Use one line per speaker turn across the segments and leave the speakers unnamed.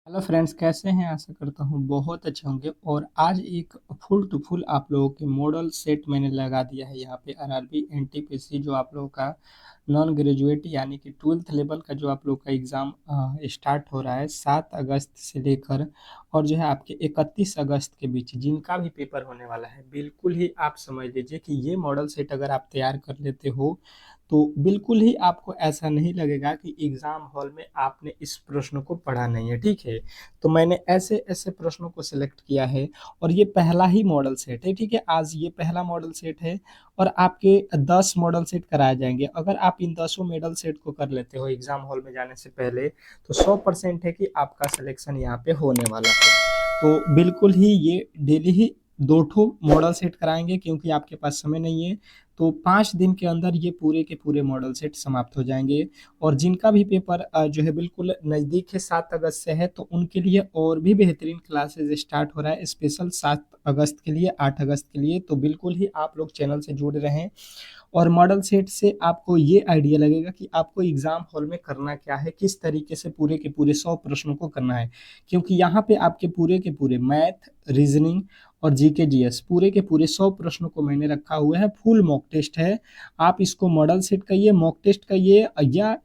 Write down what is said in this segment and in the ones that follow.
Hello friends, कैसे हैं? आशा करता हूँ बहुत अच्छे होंगे। और आज एक फुल टू फुल आप लोगों के मॉडल सेट मैंने लगा दिया है यहाँ पे आरआरबी एनटीपीसी, जो आप लोगों का नॉन ग्रेजुएट यानी कि ट्वेल्थ लेवल का जो आप लोग का एग्ज़ाम स्टार्ट हो रहा है 7 अगस्त से लेकर और जो है आपके 31 अगस्त के बीच जिनका भी पेपर होने वाला है, बिल्कुल ही आप समझ लीजिए कि ये मॉडल सेट अगर आप तैयार कर लेते हो तो बिल्कुल ही आपको ऐसा नहीं लगेगा कि एग्ज़ाम हॉल में आपने इस प्रश्न को पढ़ा नहीं है। ठीक है, तो मैंने ऐसे ऐसे प्रश्नों को सिलेक्ट किया है और ये पहला ही मॉडल सेट है। ठीक है, आज ये पहला मॉडल सेट है और आपके 10 मॉडल सेट कराए जाएंगे। अगर आप इन 10 मॉडल सेट को कर लेते हो एग्ज़ाम हॉल में जाने से पहले, तो 100% है कि आपका सिलेक्शन यहाँ पे होने वाला है। तो बिल्कुल ही ये डेली ही दो ठो मॉडल सेट कराएंगे, क्योंकि आपके पास समय नहीं है। तो 5 दिन के अंदर ये पूरे के पूरे मॉडल सेट समाप्त हो जाएंगे। और जिनका भी पेपर जो है बिल्कुल नज़दीक है, 7 अगस्त से है, तो उनके लिए और भी बेहतरीन क्लासेस स्टार्ट हो रहा है स्पेशल 7 अगस्त के लिए, 8 अगस्त के लिए। तो बिल्कुल ही आप लोग चैनल से जुड़ रहे हैं और मॉडल सेट से आपको ये आइडिया लगेगा कि आपको एग्जाम हॉल में करना क्या है, किस तरीके से पूरे के पूरे 100 प्रश्नों को करना है। क्योंकि यहाँ पे आपके पूरे के पूरे मैथ, रीजनिंग और जीके जीएस पूरे के पूरे 100 प्रश्नों को मैंने रखा हुआ है। फुल मॉक टेस्ट है। आप इसको मॉडल सेट कहिए, मॉक टेस्ट कहिए या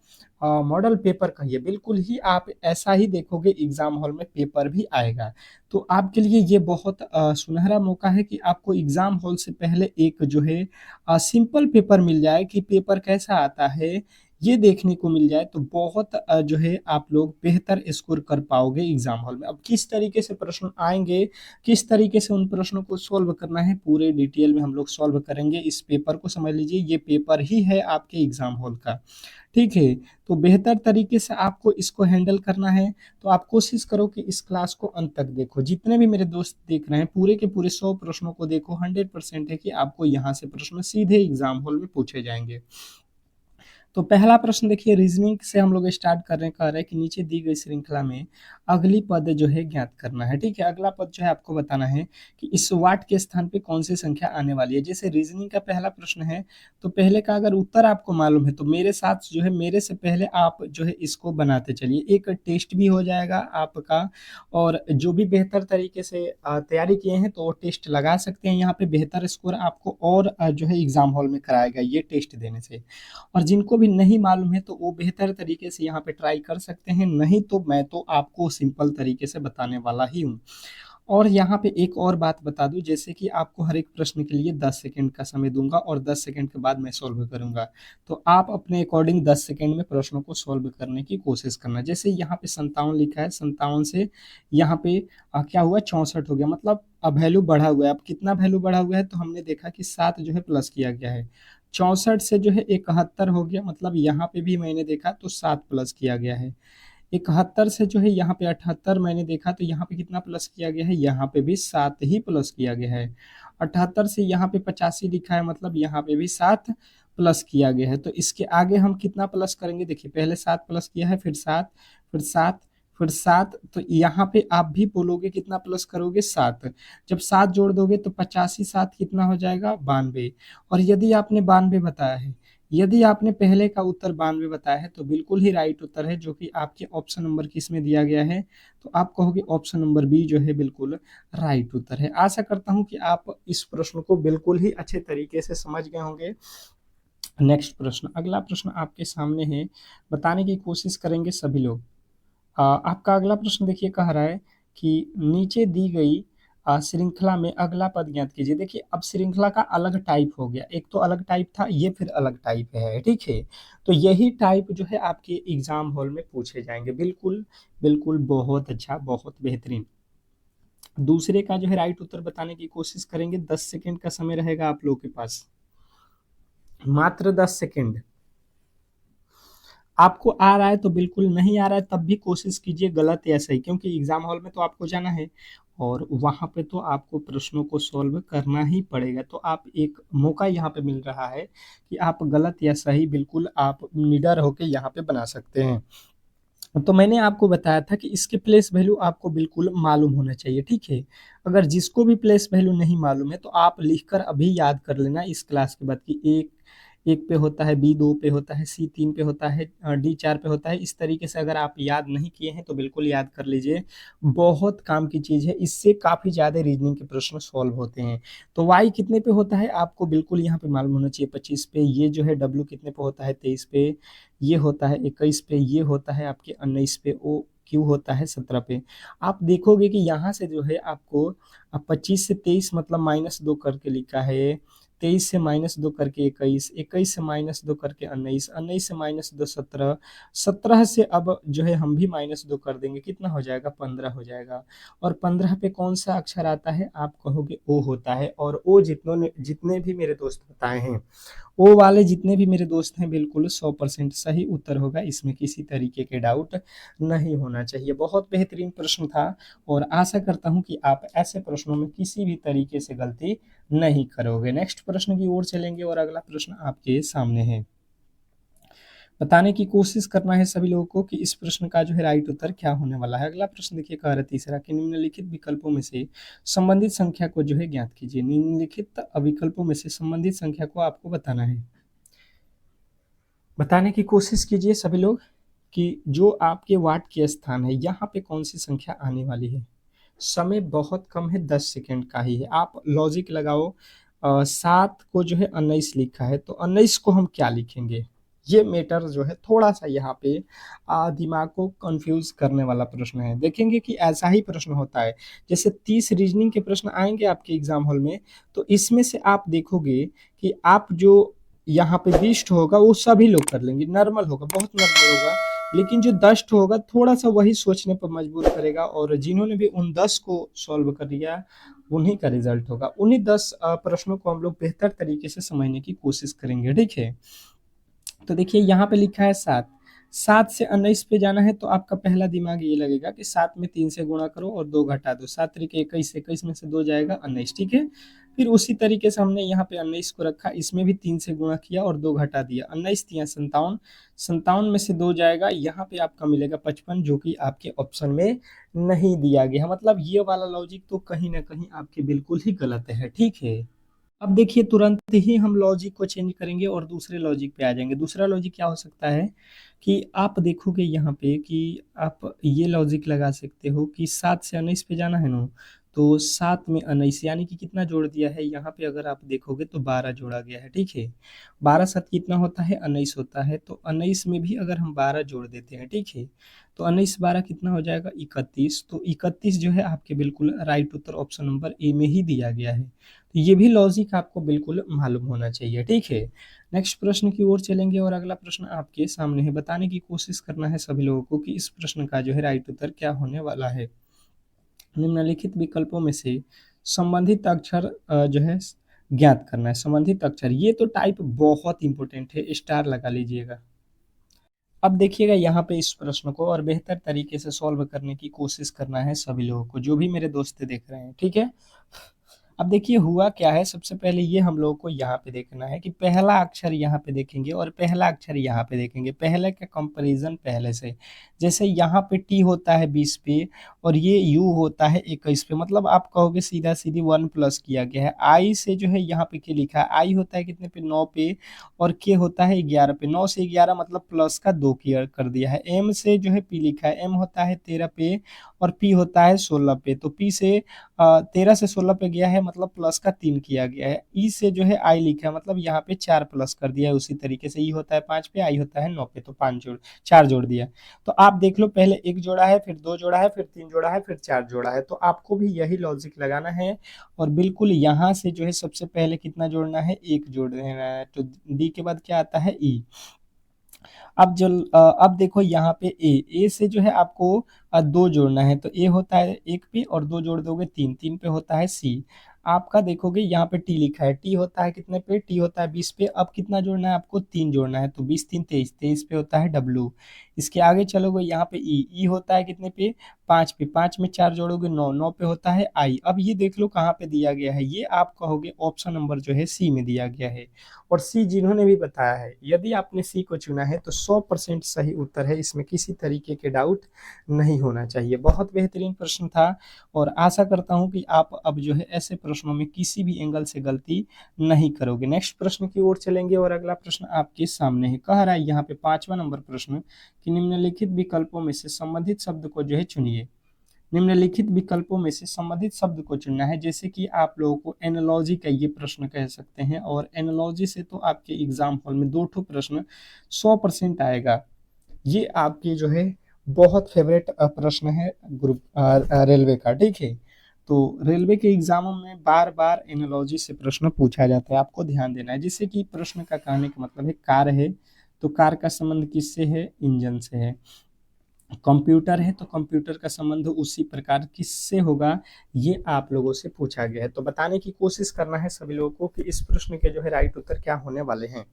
मॉडल पेपर कहिए, बिल्कुल ही आप ऐसा ही देखोगे एग्जाम हॉल में पेपर भी आएगा। तो आपके लिए ये बहुत सुनहरा मौका है कि आपको एग्जाम हॉल से पहले एक जो है सिंपल पेपर मिल जाए कि पेपर कैसा आता है, ये देखने को मिल जाए तो बहुत जो है आप लोग बेहतर स्कोर कर पाओगे एग्जाम हॉल में। अब किस तरीके से प्रश्न आएंगे, किस तरीके से उन प्रश्नों को सॉल्व करना है, पूरे डिटेल में हम लोग सॉल्व करेंगे। इस पेपर को समझ लीजिए, ये पेपर ही है आपके एग्जाम हॉल का। ठीक है, तो बेहतर तरीके से आपको इसको हैंडल करना है। तो आप कोशिश करो कि इस क्लास को अंत तक देखो। जितने भी मेरे दोस्त देख रहे हैं, पूरे के पूरे 100 प्रश्नों को देखो। 100% है कि आपको यहाँ से प्रश्न सीधे एग्जाम हॉल में पूछे जाएंगे। तो पहला प्रश्न देखिए, रीजनिंग से हम लोग स्टार्ट कर रहे हैं। कह रहे हैं कि नीचे दी गई श्रृंखला में अगली पद जो है ज्ञात करना है। ठीक है, अगला पद जो है आपको बताना है कि इस वाट के स्थान पे कौन सी संख्या आने वाली है। जैसे रीजनिंग का पहला प्रश्न है, तो पहले का अगर उत्तर आपको मालूम है तो मेरे साथ जो है, मेरे से पहले आप जो है इसको बनाते चलिए। एक टेस्ट भी हो जाएगा आपका। और जो भी बेहतर तरीके से तैयारी किए हैं तो वो टेस्ट लगा सकते हैं यहाँ पे। बेहतर स्कोर आपको और जो है एग्जाम हॉल में कराएगा ये टेस्ट देने से। और जिनको भी नहीं मालूम है तो वो बेहतर तरीके से यहाँ पे ट्राई कर सकते हैं, नहीं तो मैं तो आपको सिंपल तरीके से बताने वाला ही हूँ। और यहाँ पे एक और बात बता दूं, जैसे कि आपको हर एक प्रश्न के लिए 10 सेकंड का समय दूंगा और 10 सेकंड के बाद मैं सॉल्व करूंगा। तो आप अपने अकॉर्डिंग 10 सेकंड में प्रश्नों को सॉल्व करने की कोशिश करना। जैसे यहाँ पे 57 लिखा है, 57 से यहाँ पे क्या हुआ, 64 हो गया, मतलब अब वैल्यू बढ़ा हुआ है। अब कितना वैल्यू बढ़ा हुआ है, तो हमने देखा कि 7 जो है प्लस किया गया है। 64 से जो है 71 हो गया, मतलब यहाँ पे भी मैंने देखा तो 7 प्लस किया गया है। 71 से जो है यहाँ पे 78 मैंने देखा, तो यहाँ पे कितना प्लस किया गया है, यहाँ पे भी 7 ही प्लस किया गया है। 78 से यहाँ पे 85 लिखा है, मतलब यहाँ पे भी 7 प्लस किया गया है। तो इसके आगे हम कितना प्लस करेंगे, देखिए पहले 7 प्लस किया है, फिर 7, फिर 7, फिर 7। तो यहाँ पे आप भी बोलोगे कितना प्लस करोगे, 7। जब 7 जोड़ दोगे तो 85 7 कितना हो जाएगा, 92। और यदि आपने 92 बताया है, यदि आपने पहले का उत्तर 92 बताया है, तो बिल्कुल ही राइट उत्तर है, जो कि आपके ऑप्शन नंबर किस में दिया गया है। तो आप कहोगे ऑप्शन नंबर बी जो है बिल्कुल राइट उत्तर है। आशा करता हूं कि आप इस प्रश्न को बिल्कुल ही अच्छे तरीके से समझ गए होंगे। नेक्स्ट प्रश्न, अगला प्रश्न आपके सामने है, बताने की कोशिश करेंगे सभी लोग। आपका अगला प्रश्न देखिए, कह रहा है कि नीचे दी गई श्रृंखला में अगला पद ज्ञात कीजिए। देखिए अब श्रृंखला का अलग टाइप हो गया, एक तो अलग टाइप था, ये फिर अलग टाइप है। ठीक है, तो यही टाइप जो है आपके एग्जाम हॉल में पूछे जाएंगे। बिल्कुल बिल्कुल, बहुत अच्छा, बहुत बेहतरीन। दूसरे का जो है राइट उत्तर बताने की कोशिश करेंगे। 10 सेकेंड का समय रहेगा आप लोग के पास, मात्र 10 सेकेंड। आपको आ रहा है तो बिल्कुल, नहीं आ रहा है तब भी कोशिश कीजिए गलत या सही, क्योंकि एग्जाम हॉल में तो आपको जाना है और वहां पे तो आपको प्रश्नों को सॉल्व करना ही पड़ेगा। तो आप एक मौका यहाँ पे मिल रहा है कि आप गलत या सही बिल्कुल आप निडर होकर यहाँ पे बना सकते हैं। तो मैंने आपको बताया था कि इसके प्लेस वैल्यू आपको बिल्कुल मालूम होना चाहिए। ठीक है, अगर जिसको भी प्लेस वैल्यू नहीं मालूम है तो आप लिखकर अभी याद कर लेना इस क्लास के बाद कि एक 1 पे होता है, बी 2 पे होता है, सी 3 पे होता है, डी 4 पे होता है। इस तरीके से अगर आप याद नहीं किए हैं तो बिल्कुल याद कर लीजिए, बहुत काम की चीज़ है, इससे काफ़ी ज़्यादा रीजनिंग के प्रश्न सॉल्व होते हैं। तो वाई कितने पे होता है आपको बिल्कुल यहाँ पे मालूम होना चाहिए, 25 पे। ये जो है डब्ल्यू कितने पे होता है, 23 पे। ये होता है 21 पे। ये होता है आपके 19 पे। ओ क्यू होता है 17 पे। आप देखोगे कि यहाँ से जो है आपको 25 से 23 मतलब -2 करके लिखा है, 23 से -2 करके 21, 21 से -2 करके 19, 19 से -2 17, 17 से अब जो है हम भी -2 कर देंगे, कितना हो जाएगा, 15 हो जाएगा। और 15 पे कौन सा अक्षर आता है, आप कहोगे ओ होता है। और ओ जितने भी मेरे दोस्त बताए हैं, ओ वाले जितने भी मेरे दोस्त हैं, बिल्कुल 100% सही उत्तर होगा, इसमें किसी तरीके के डाउट नहीं होना चाहिए। बहुत बेहतरीन प्रश्न था और आशा करता हूं कि आप ऐसे प्रश्नों में किसी भी तरीके से गलती नहीं करोगे। नेक्स्ट प्रश्न की ओर चलेंगे और अगला प्रश्न आपके सामने है। बताने की कोशिश करना है सभी लोगों को कि इस प्रश्न का जो है राइट उत्तर क्या होने वाला है। अगला प्रश्न देखिए, कह रहा है तीसरा कि निम्नलिखित विकल्पों में से संबंधित संख्या को जो है ज्ञात कीजिए। निम्नलिखित विकल्पों में से संबंधित संख्या को आपको बताना है। बताने की कोशिश कीजिए सभी लोग कि जो आपके वाट के स्थान है, यहाँ पे कौन सी संख्या आने वाली है। समय बहुत कम है, 10 सेकंड का ही है। आप लॉजिक लगाओ, 7 को जो है 19 लिखा है, तो 19 को हम क्या लिखेंगे। ये मैटर जो है थोड़ा सा यहाँ पे दिमाग को कंफ्यूज करने वाला प्रश्न है। देखेंगे कि ऐसा ही प्रश्न होता है, जैसे 30 रीजनिंग के प्रश्न आएंगे आपके एग्जाम हॉल में, तो इसमें से आप देखोगे कि आप जो यहाँ पे 20 होगा वो सभी लोग कर लेंगे, नॉर्मल होगा, बहुत नॉर्मल होगा। लेकिन जो 10 होगा थोड़ा सा वही सोचने पर मजबूर करेगा, और जिन्होंने भी उन 10 को सॉल्व कर लिया उन्हीं का रिजल्ट होगा। उन्हीं 10 प्रश्नों को हम लोग बेहतर तरीके से समझने की कोशिश करेंगे, ठीक है। तो देखिए यहाँ पे लिखा है 7, 7 से 19 पे जाना है, तो आपका पहला दिमाग ये लगेगा कि 7 में 3 से गुणा करो और 2 घटा दो, 7 तरीके 21, 21 में से 2 जाएगा 19, ठीक है। फिर उसी तरीके से हमने यहाँ पे 19 को रखा, इसमें भी 3 से गुणा किया और 2 घटा दिया, 19 तिया 57, 57 में से 2 जाएगा, यहाँ पे आपका मिलेगा 55, जो कि आपके ऑप्शन में नहीं दिया गया। मतलब ये वाला लॉजिक तो कहीं ना कहीं आपके बिल्कुल ही गलत है, ठीक है। अब देखिए तुरंत ही हम लॉजिक को चेंज करेंगे और दूसरे लॉजिक पे आ जाएंगे। दूसरा लॉजिक क्या हो सकता है कि आप देखोगे यहाँ पे कि आप ये लॉजिक लगा सकते हो कि 7 से 19 पे जाना है ना, तो 7 में 19 यानी कि कितना जोड़ दिया है यहाँ पे, अगर आप देखोगे तो 12 जोड़ा गया है, ठीक है। 12 7 कितना होता है, 19 होता है। तो 19 में भी अगर हम 12 जोड़ देते हैं, ठीक है, तो 19 12 कितना हो जाएगा, 31। तो 31 जो है आपके बिल्कुल right Uttar option number A में ही दिया गया है। तो ये भी लॉजिक आपको बिल्कुल मालूम होना चाहिए, ठीक है। नेक्स्ट प्रश्न की ओर चलेंगे और अगला प्रश्न आपके सामने है। बताने की कोशिश करना है सभी लोगों को कि इस प्रश्न का जो है राइट उत्तर क्या होने वाला है। निम्नलिखित विकल्पों में से संबंधित अक्षर जो है ज्ञात करना है। संबंधित अक्षर, ये तो टाइप बहुत इंपॉर्टेंट है, स्टार लगा लीजिएगा। अब देखिएगा यहाँ पे इस प्रश्न को और बेहतर तरीके से सॉल्व करने की कोशिश करना है सभी लोगों को, जो भी मेरे दोस्त देख रहे हैं, ठीक है। अब देखिए हुआ क्या है, सबसे पहले ये हम लोगों को यहाँ पे देखना है कि पहला अक्षर यहाँ पे देखेंगे और पहला अक्षर यहाँ पे देखेंगे, पहले का कंपैरिजन पहले से। जैसे यहाँ पे टी होता है 20 पे और ये यू होता है 21 पे, मतलब आप कहोगे सीधा सीधी 1 प्लस किया गया है। आई से जो है यहाँ पे के लिखा है, आई होता है कितने पे, 9 पे, और के होता है 11 पे। 9 से 11 मतलब प्लस का 2 किया कर दिया है। एम से जो है पी लिखा है, एम होता है 13 पे और पी होता है 16 पे। तो पी से 13 से 16 पे गया है, मतलब प्लस का 3 किया गया है। ई से जो है आई लिखा है, मतलब यहाँ पे 4 प्लस कर दिया है। उसी तरीके से ई होता है 5 पे, आई होता है 9 पे, तो 4 जोड़ दिया। तो आप देख लो, पहले 1 जोड़ा है, फिर 2 जोड़ा है, फिर 3 जोड़ा है, फिर 4 जोड़ा है। तो आपको भी यही लॉजिक लगाना है और बिल्कुल यहाँ से जो है सबसे पहले कितना जोड़ना है, 1 जोड़ देना है। तो डी के बाद क्या आता है, ई। अब देखो यहाँ पे ए से जो है आपको 2 जोड़ना है, तो ए होता है 1 पे और 2 जोड़ दोगे 3, 3 पे होता है सी। आपका देखोगे यहाँ पे टी लिखा है, टी होता है कितने पे, टी होता है 20 पे। अब कितना जोड़ना है आपको, 3 जोड़ना है, तो 20 3 23, 23 पे होता है डब्लू। इसके आगे चलोगे यहाँ पे ई होता है कितने पे, 5 पे, 5 में 4 जोड़ोगे 9, 9 पे होता है आई। अब ये देख लो कहाँ पे दिया गया है, ये आप कहोगे ऑप्शन नंबर जो है सी में दिया गया है। और सी जिन्होंने भी बताया है, यदि आपने सी को चुना है तो 100% सही उत्तर है, इसमें किसी तरीके के डाउट नहीं होना चाहिए। बहुत बेहतरीन प्रश्न था और आशा करता हूँ कि आप अब जो है ऐसे प्रश्नों में किसी भी एंगल से गलती नहीं करोगे। नेक्स्ट प्रश्न की ओर चलेंगे और अगला प्रश्न आपके सामने है। कह रहा है यहाँ पे 5वां नंबर प्रश्न कि निम्नलिखित विकल्पों में से संबंधित शब्द को जो है चुनिए। निम्नलिखित विकल्पों में से संबंधित शब्द को चुनना है, जैसे कि आप लोगों को एनालॉजी का ये प्रश्न कह सकते हैं। और एनालॉजी से तो आपके एग्जाम हॉल में 2 ठो प्रश्न 100% आएगा। ये आपके जो है बहुत फेवरेट प्रश्न है ग्रुप रेलवे का, ठीक है। तो रेलवे के एग्जामों में बार बार एनालॉजी से प्रश्न पूछा जाता है, आपको ध्यान देना है। जिससे कि प्रश्न का कहने का मतलब है कार है तो कार का संबंध किससे है, इंजन से है। कंप्यूटर है तो कंप्यूटर का संबंध उसी प्रकार किससे होगा, ये आप लोगों से पूछा गया है। तो बताने की कोशिश करना है सभी लोगों को कि इस प्रश्न के जो है राइट उत्तर क्या होने वाले हैं।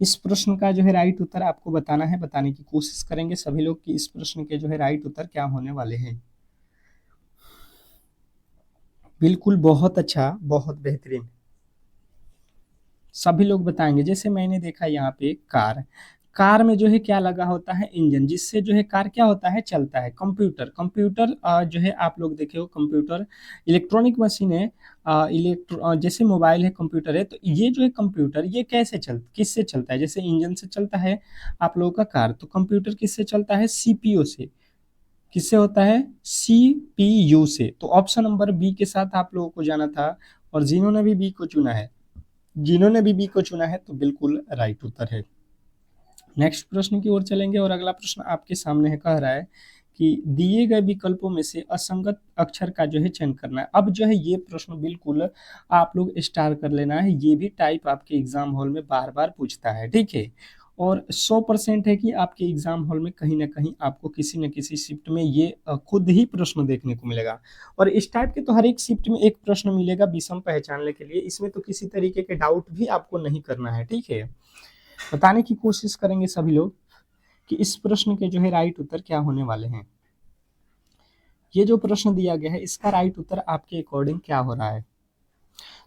इस प्रश्न का जो है राइट उत्तर आपको बताना है, बताने की कोशिश करेंगे सभी लोग कि इस प्रश्न के जो है राइट उत्तर क्या होने वाले हैं। बिल्कुल, बहुत अच्छा, बहुत बेहतरीन, सभी लोग बताएंगे। जैसे मैंने देखा यहाँ पे कार, कार में जो है क्या लगा होता है, इंजन, जिससे जो है कार क्या होता है, चलता है। कंप्यूटर, कंप्यूटर जो है आप लोग देखे हो, कंप्यूटर इलेक्ट्रॉनिक मशीन है। जैसे मोबाइल है, कंप्यूटर है, तो ये जो है कंप्यूटर ये कैसे किससे चलता है, जैसे इंजन से चलता है आप लोगों का कार, तो कंप्यूटर किससे चलता है, सीपीयू से। किससे होता है, सीपीयू से। तो ऑप्शन नंबर बी के साथ आप लोगों को जाना था। और जिन्होंने भी बी को चुना है तो बिल्कुल राइट उत्तर है। नेक्स्ट प्रश्न की ओर चलेंगे और अगला प्रश्न आपके सामने है। कह रहा है कि दिए गए विकल्पों में से असंगत अक्षर का जो है चयन करना है। अब जो है ये प्रश्न बिल्कुल आप लोग स्टार कर लेना है, ये भी टाइप आपके एग्जाम हॉल में बार बार पूछता है, ठीक है। और 100% है कि आपके एग्जाम हॉल में कहीं ना कहीं आपको किसी न किसी शिफ्ट में ये खुद ही प्रश्न देखने को मिलेगा। और इस टाइप के तो हर एक शिफ्ट में एक प्रश्न मिलेगा विषम पहचानने के लिए, इसमें तो किसी तरीके के डाउट भी आपको नहीं करना है, ठीक है। बताने की कोशिश करेंगे सभी लोग कि इस प्रश्न के जो है राइट उत्तर क्या होने वाले हैं। ये जो प्रश्न दिया गया है इसका राइट उत्तर आपके अकॉर्डिंग क्या हो रहा है।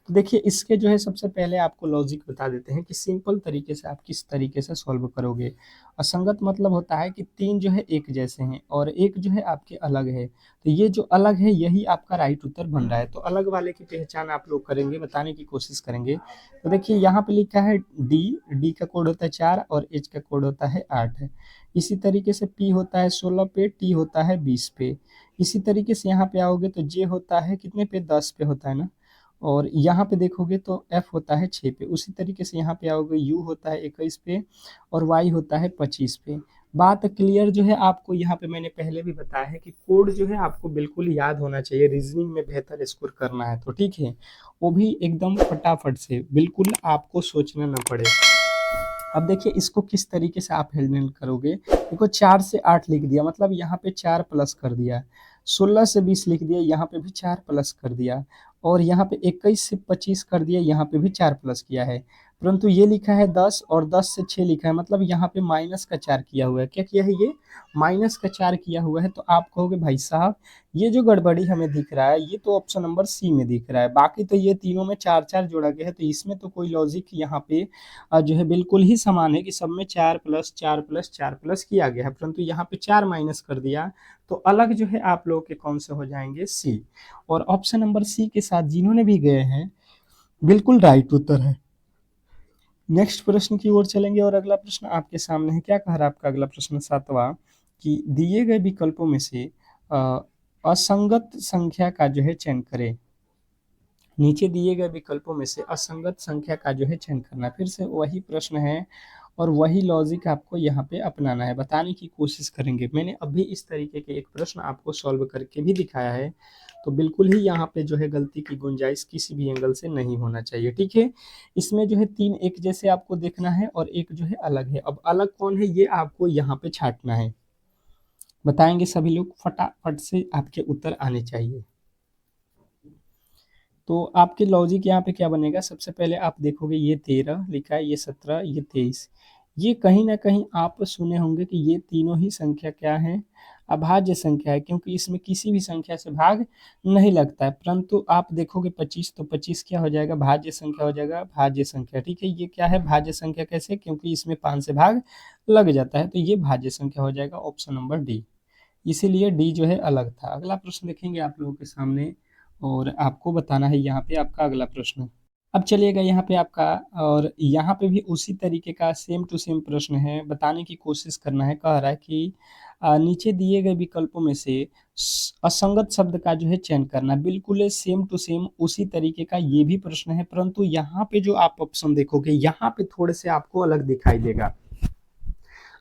तो देखिए इसके जो है सबसे पहले आपको लॉजिक बता देते हैं कि सिंपल तरीके से आप किस तरीके से सॉल्व करोगे। असंगत मतलब होता है कि 3 जो है एक जैसे हैं और एक जो है आपके अलग है, तो ये जो अलग है यही आपका राइट उत्तर बन रहा है। तो अलग वाले की पहचान आप लोग करेंगे, बताने की कोशिश करेंगे। तो देखिए यहाँ पे लिखा है डी, डी का कोड होता है 4 और एच का कोड होता है 8 है। इसी तरीके से पी होता है 16 पे, टी होता है 20 पे। इसी तरीके से यहाँ पे आओगे तो जे होता है कितने पे, 10 पे होता है ना। और यहाँ पे देखोगे तो एफ होता है 6 पे। उसी तरीके से यहाँ पे आओगे यू होता है 21 पे और वाई होता है 25 पे। बात क्लियर जो है आपको यहाँ पे मैंने पहले भी बताया है कि कोड जो है आपको बिल्कुल याद होना चाहिए, रीजनिंग में बेहतर स्कोर करना है तो, ठीक है। वो भी एकदम फटाफट से, बिल्कुल आपको सोचना ना पड़े। अब देखिए इसको किस तरीके से आप हैंडल करोगे। देखो 4 से 8 लिख दिया, मतलब यहाँ पे 4 प्लस कर दिया। 16 से 20 लिख दिया, यहाँ पे भी 4 प्लस कर दिया। और यहाँ पे 21 से 25 कर दिया, यहाँ पे भी 4 प्लस किया है। परंतु ये लिखा है 10 और 10 से 6 लिखा है, मतलब यहाँ पे माइनस का 4 किया हुआ है। क्या किया है, ये माइनस का 4 किया हुआ है। तो आप कहोगे भाई साहब ये जो गड़बड़ी हमें दिख रहा है ये तो ऑप्शन नंबर सी में दिख रहा है, बाकी तो ये तीनों में 4 4 जोड़ा गया है, तो इसमें तो कोई लॉजिक यहाँ पे जो है बिल्कुल ही समान है कि सब में 4 प्लस 4 प्लस 4 प्लस किया गया है। परंतु यहाँ पे 4 माइनस कर दिया, तो अलग जो है आप लोगों के कौन से हो जाएंगे, सी। और ऑप्शन नंबर सी के साथ जिन्होंने भी गए हैं बिल्कुल राइट उत्तर है। नेक्स्ट प्रश्न की ओर चलेंगे और अगला प्रश्न आपके सामने है। क्या कह रहा है आपका अगला प्रश्न 7वां कि दिए गए विकल्पों में से असंगत संख्या का जो है चयन करें। नीचे दिए गए विकल्पों में से असंगत संख्या का जो है चयन करना। फिर से वही प्रश्न है और वही लॉजिक आपको यहाँ पे अपनाना है, बताने की कोशिश करेंगे। मैंने अभी इस तरीके के एक प्रश्न आपको सॉल्व करके भी दिखाया है, तो बिल्कुल ही यहाँ पे जो है गलती की गुंजाइश किसी भी एंगल से नहीं होना चाहिए, ठीक है। इसमें जो है 3 एक जैसे आपको देखना है और एक जो है अलग है। अब अलग कौन है ये आपको यहाँ पे छांटना है, बताएंगे सभी लोग, फटाफट से आपके उत्तर आने चाहिए। तो आपके लॉजिक यहाँ पे क्या बनेगा, सबसे पहले आप देखोगे ये 13 लिखा है, ये 17, ये 23। ये कहीं ना कहीं आप सुने होंगे कि ये तीनों ही संख्या क्या है, अभाज्य संख्या है, क्योंकि इसमें किसी भी संख्या से भाग नहीं लगता है। परंतु आप देखोगे 25, तो 25 क्या हो जाएगा, भाज्य संख्या हो जाएगा, भाज्य संख्या। ठीक है, ये क्या है, भाज्य संख्या। कैसे, क्योंकि इसमें 5 से भाग लग जाता है, तो ये भाज्य संख्या हो जाएगा, ऑप्शन नंबर डी। इसीलिए डी जो है अलग था। अगला प्रश्न देखेंगे आप लोगों के सामने, और आपको बताना है यहाँ पे आपका अगला प्रश्न। अब चलिएगा यहाँ पे आपका, और यहाँ पे भी उसी तरीके का सेम टू सेम प्रश्न है, बताने की कोशिश करना है। कह रहा है कि नीचे दिए गए विकल्पों में से असंगत शब्द का जो है चयन करना। बिल्कुल सेम टू सेम उसी तरीके का ये भी प्रश्न है, परंतु यहाँ पे जो आप ऑप्शन देखोगे, यहाँ पे थोड़े से आपको अलग दिखाई देगा।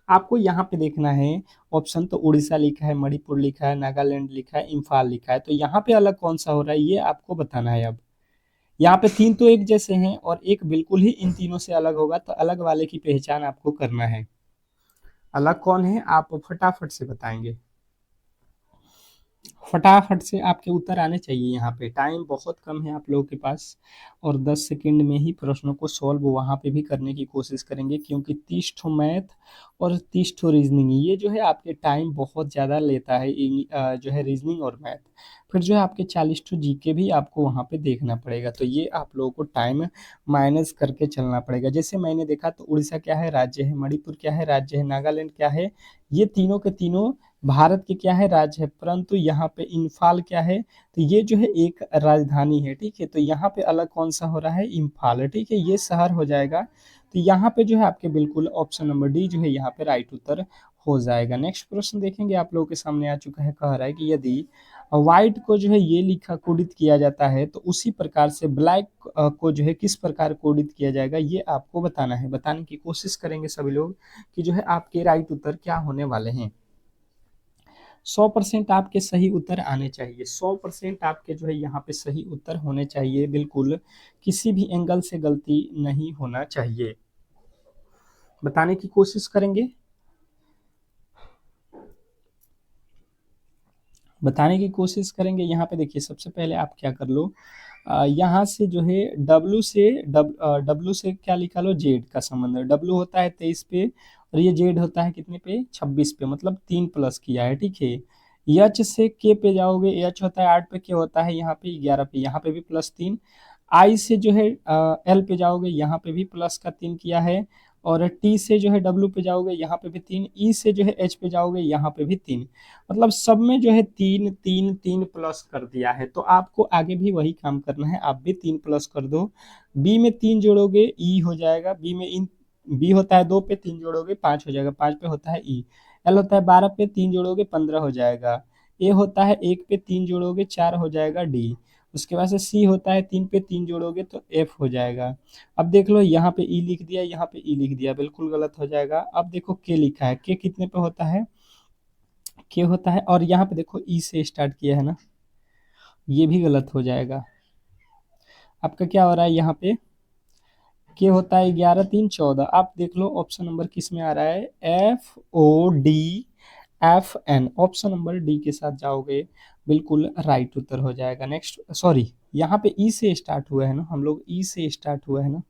आपको यहाँ पे देखना है ऑप्शन, तो उड़ीसा लिखा है, मणिपुर लिखा है, नागालैंड लिखा है, इम्फाल लिखा है, तो यहाँ पे अलग कौन सा हो रहा है ये आपको बताना है। अब यहाँ पे 3 तो एक जैसे हैं, और एक बिल्कुल ही इन तीनों से अलग होगा, तो अलग वाले की पहचान आपको करना है। अलग कौन है आप फटाफट से बताएंगे, फटाफट से आपके उत्तर आने चाहिए। यहाँ पे टाइम बहुत कम है आप लोगों के पास, और 10 सेकंड में ही प्रश्नों को सॉल्व वहाँ पे भी करने की कोशिश करेंगे, क्योंकि 30 ठो मैथ और 30 ठो रीजनिंग, ये जो है आपके टाइम बहुत ज़्यादा लेता है, जो है रीजनिंग और मैथ। फिर जो है आपके 40 ठो जीके भी आपको वहाँ पे देखना पड़ेगा, तो ये आप लोगों को टाइम माइनस करके चलना पड़ेगा। जैसे मैंने देखा, तो उड़ीसा क्या है, राज्य है, मणिपुर क्या है, राज्य है, नागालैंड क्या है, ये तीनों के तीनों भारत के क्या है, राज्य है। परंतु यहाँ पे इम्फाल क्या है, तो ये जो है एक राजधानी है। ठीक है, तो यहाँ पे अलग कौन सा हो रहा है, इम्फाल है। ठीक है, ये शहर हो जाएगा, तो यहाँ पे जो है आपके बिल्कुल ऑप्शन नंबर डी जो है यहाँ पे राइट उत्तर हो जाएगा। नेक्स्ट प्रश्न देखेंगे, आप लोगों के सामने आ चुका है। कह रहा है कि यदि व्हाइट को जो है ये लिखा कोडित किया जाता है, तो उसी प्रकार से ब्लैक को जो है किस प्रकार कोडित किया जाएगा, ये आपको बताना है। बताने की कोशिश करेंगे सभी लोग कि जो है आपके राइट उत्तर क्या होने वाले हैं। 100% आपके सही उत्तर आने चाहिए, 100% आपके जो है यहाँ पे सही उत्तर होने चाहिए, बिल्कुल किसी भी एंगल से गलती नहीं होना चाहिए। बताने की कोशिश करेंगे, बताने की कोशिश करेंगे। यहाँ पे देखिए, सबसे पहले आप क्या कर लो, यहाँ से जो है डब्लू से क्या लिखा लो, जेड का संबंध है। डब्लू होता है 23 पे, और ये जेड होता है कितने पे, 26 पे, मतलब 3 प्लस किया है। ठीक है, एच से के पे जाओगे, एच होता है 8 पे, के होता है यहाँ पे 11 पे, यहाँ पे भी +3। आई से जो है एल पे जाओगे, यहाँ पे भी प्लस का 3 किया है, और टी से जो है डब्ल्यू पे जाओगे, यहाँ पे भी 3, ई से जो है एच पे जाओगे, यहाँ पे भी 3, मतलब सब में जो है 3 3 3 प्लस कर दिया है। तो आपको आगे भी वही काम करना है, आप भी 3 प्लस कर दो। बी में 3 जोड़ोगे ई हो जाएगा, बी में इन, बी होता है 2 पे, 3 जोड़ोगे 5 हो जाएगा, 5 पे होता है ई। एल होता है 12 पे, 3 जोड़ोगे 15 हो जाएगा। ए होता है 1 पे, 3 जोड़ोगे 4 हो जाएगा, डी। उसके बाद से सी होता है 3 पे, 3 जोड़ोगे तो एफ हो जाएगा। अब देख लो, यहाँ पे ई लिख दिया, यहाँ पे ई लिख दिया, बिल्कुल गलत हो जाएगा। अब देखो के लिखा है, के कितने पे होता है, के होता है, और यहाँ पे देखो ई से स्टार्ट किया है ना, ये भी गलत हो जाएगा। आपका क्या हो रहा है, यहाँ पे के होता है 11 3 14। आप देख लो ऑप्शन नंबर किस में आ रहा है, FODFN, ऑप्शन नंबर डी के साथ जाओगे, बिल्कुल राइट उत्तर हो जाएगा। नेक्स्ट, सॉरी, यहाँ पे ई से स्टार्ट हुआ है ना, हम लोग ई से स्टार्ट हुआ है ना,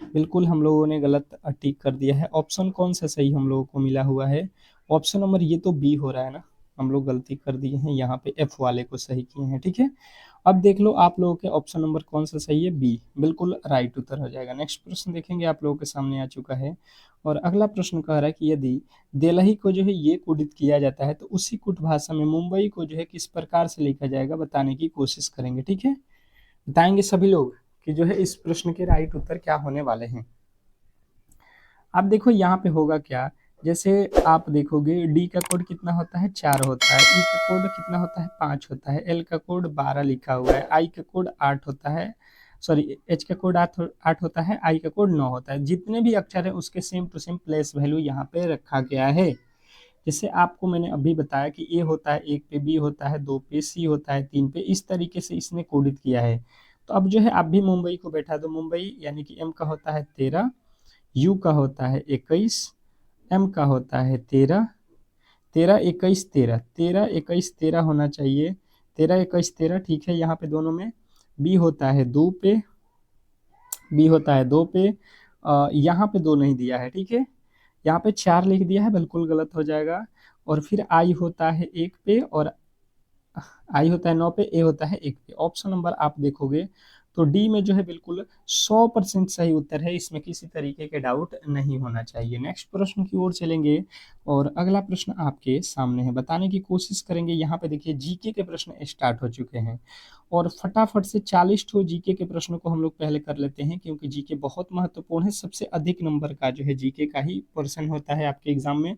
बिल्कुल हम लोगों ने गलत टिक कर दिया है। ऑप्शन कौन सा सही हम लोगों को मिला हुआ है, ऑप्शन नंबर ये तो बी हो रहा है ना, हम लोग गलती कर दिए हैं, यहाँ पे एफ वाले को सही किए हैं। ठीक है, अब देख लो आप लोगों के ऑप्शन नंबर कौन सा सही है, बी, बिल्कुल राइट उत्तर हो जाएगा। नेक्स्ट प्रश्न देखेंगे, आप लोगों के सामने आ चुका है, और अगला प्रश्न कह रहा है कि यदि देलही को जो है ये कोडित किया जाता है, तो उसी कुट भाषा में मुंबई को जो है किस प्रकार से लिखा जाएगा, बताने की कोशिश करेंगे। ठीक है, बताएंगे सभी लोग कि जो है इस प्रश्न के राइट उत्तर क्या होने वाले हैं। अब देखो यहाँ पे होगा क्या, जैसे आप देखोगे डी का कोड कितना होता है, 4 होता है, ई का कोड कितना होता है, 5 होता है, एल का कोड 12 लिखा हुआ है, आई का कोड 8 होता है, सॉरी एच का कोड 8 होता है, आई का कोड 9 होता है। जितने भी अक्षर है उसके same to same place value यहाँ पे रखा गया है। जैसे आपको मैंने अभी बताया कि ए होता है 1 पे, बी होता है 2 पे, सी होता है 3 पे, इस तरीके से इसने कोडित किया है। तो अब जो है आप भी मुंबई को बैठा दो, मुंबई यानी कि एम का होता है 13, यू का होता है 21, एम का होता है 13, 13 21 13, 13 21 13 होना चाहिए, 13 21 13। ठीक है, यहाँ पे दोनों में बी होता है 2 पे, बी होता है 2 पे, यहाँ पे 2 नहीं दिया है। ठीक है, यहाँ पे 4 लिख दिया है, बिल्कुल गलत हो जाएगा। और फिर आई होता है 1 पे, और आई होता है 9 पे, ए होता है 1 पे। ऑप्शन नंबर आप देखोगे तो डी में जो है बिल्कुल 100% सही उत्तर है, इसमें किसी तरीके के डाउट नहीं होना चाहिए। नेक्स्ट प्रश्न की ओर चलेंगे और अगला प्रश्न आपके सामने है, बताने की कोशिश करेंगे। यहाँ पे देखिए जीके के प्रश्न स्टार्ट हो चुके हैं और फटाफट से 40 ठो जीके के प्रश्नों को हम लोग पहले कर लेते हैं, क्योंकि जीके बहुत महत्वपूर्ण है। सबसे अधिक नंबर का जो है जीके का ही पोर्शन होता है आपके एग्जाम में।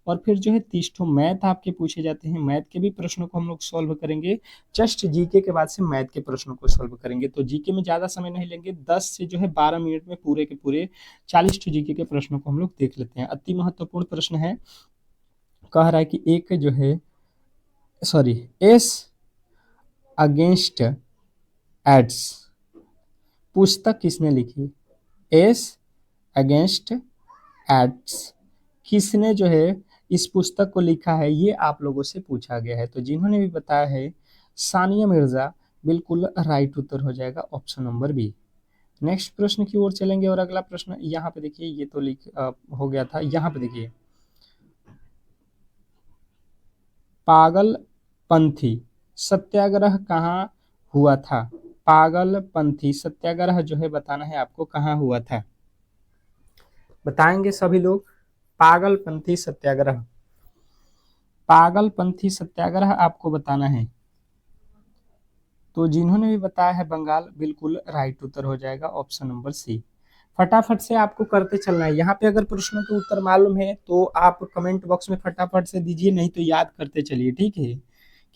और फिर जो है 30 ठो मैथ आपके पूछे जाते हैं, मैथ के भी प्रश्नों को हम लोग सॉल्व करेंगे। जस्ट जीके के बाद से मैथ के प्रश्नों को सॉल्व करेंगे। तो जीके में ज़्यादा समय नहीं लेंगे, 10 से जो है 12 मिनट में पूरे के पूरे 40 ठो जीके के प्रश्नों को हम लोग देख लेते हैं। अति महत्वपूर्ण प्रश्न है, कह रहा है कि एक जो है एस अगेंस्ट एड्स पुस्तक किसने लिखी? एस अगेंस्ट एड्स किसने जो है इस पुस्तक को लिखा है, ये आप लोगों से पूछा गया है। तो जिन्होंने भी बताया है सानिया मिर्जा, बिल्कुल राइट उत्तर हो जाएगा ऑप्शन नंबर बी। नेक्स्ट प्रश्न की ओर चलेंगे और अगला प्रश्न यहाँ पे देखिए, ये तो हो गया था। यहाँ पे देखिए, पागलपंथी सत्याग्रह कहाँ हुआ था? पागलपंथी सत्याग्रह जो है बताना है आपको कहाँ हुआ था, बताएंगे सभी लोग। पागलपंथी सत्याग्रह, पागलपंथी सत्याग्रह आपको बताना है। तो जिन्होंने भी बताया है बंगाल, बिल्कुल राइट उत्तर हो जाएगा ऑप्शन नंबर सी। फटाफट से आपको करते चलना है। यहाँ पे अगर प्रश्नों के उत्तर मालूम है तो आप कमेंट बॉक्स में फटाफट से दीजिए, नहीं तो याद करते चलिए, ठीक है?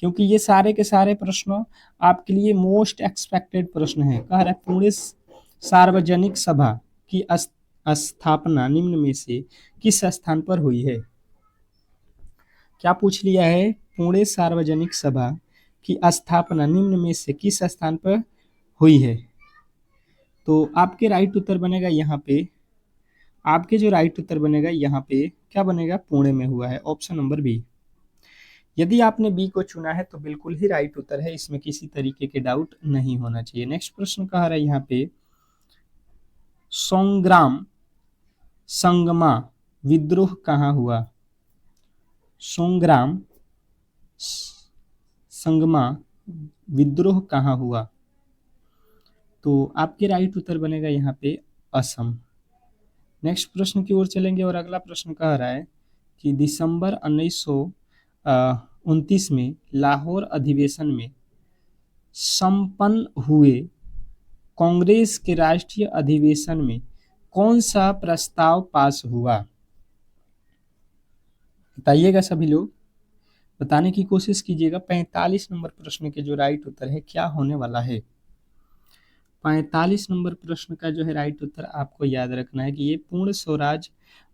क्योंकि ये सारे के सारे प्रश्न आपके लिए मोस्ट एक्सपेक्टेड प्रश्न है। कह रहा है पुणे सार्वजनिक सभा की स्थापना निम्न में से किस स्थान पर हुई है? क्या पूछ लिया है? पुणे सार्वजनिक सभा की स्थापना निम्न में से किस स्थान पर हुई है? तो आपके राइट उत्तर बनेगा यहाँ पे, आपके जो राइट उत्तर बनेगा यहाँ पे क्या बनेगा? पुणे में हुआ है, ऑप्शन नंबर बी। यदि आपने बी को चुना है तो बिल्कुल ही राइट उत्तर है, इसमें किसी तरीके के डाउट नहीं होना चाहिए। नेक्स्ट प्रश्न कह रहा है यहाँ पे, संग्राम संगमा विद्रोह कहाँ हुआ? संग्राम संगमा विद्रोह कहाँ हुआ? तो आपके राइट उत्तर बनेगा यहाँ पे असम। नेक्स्ट प्रश्न की ओर चलेंगे और अगला प्रश्न कह रहा है कि दिसंबर 1929 में लाहौर अधिवेशन में संपन्न हुए कांग्रेस के राष्ट्रीय अधिवेशन में कौन सा प्रस्ताव पास हुआ? बताइएगा सभी लोग, बताने की कोशिश कीजिएगा। 45 नंबर प्रश्न के जो राइट उत्तर है क्या होने वाला है? 45 नंबर प्रश्न का जो है राइट उत्तर आपको याद रखना है कि ये पूर्ण स्वराज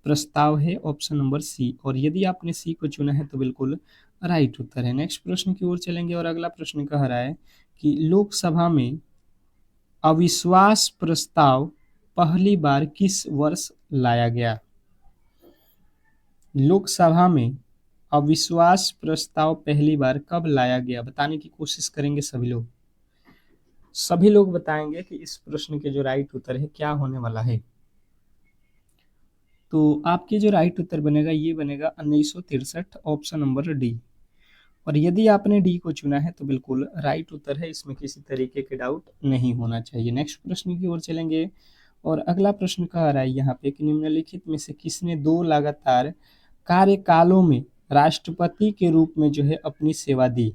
प्रस्ताव है, ऑप्शन नंबर सी। और यदि आपने सी को चुना है तो बिल्कुल राइट उत्तर है। नेक्स्ट प्रश्न की ओर चलेंगे और अगला प्रश्न कह रहा है कि लोकसभा में अविश्वास प्रस्ताव पहली बार किस वर्ष लाया गया? लोकसभा में अविश्वास प्रस्ताव पहली बार कब लाया गया, बताने की कोशिश करेंगे सभी लोग। सभी लोग बताएंगे कि इस प्रश्न के जो राइट उत्तर है क्या होने वाला है। तो आपके जो राइट उत्तर बनेगा ये बनेगा 1963, ऑप्शन नंबर डी। और यदि आपने डी को चुना है तो बिल्कुल राइट उत्तर है, इसमें किसी तरीके के डाउट नहीं होना चाहिए। नेक्स्ट प्रश्न की ओर चलेंगे और अगला प्रश्न कह रहा है यहाँ पे कि निम्नलिखित में से किसने 2 लगातार कार्यकालों में राष्ट्रपति के रूप में जो है अपनी सेवा दी?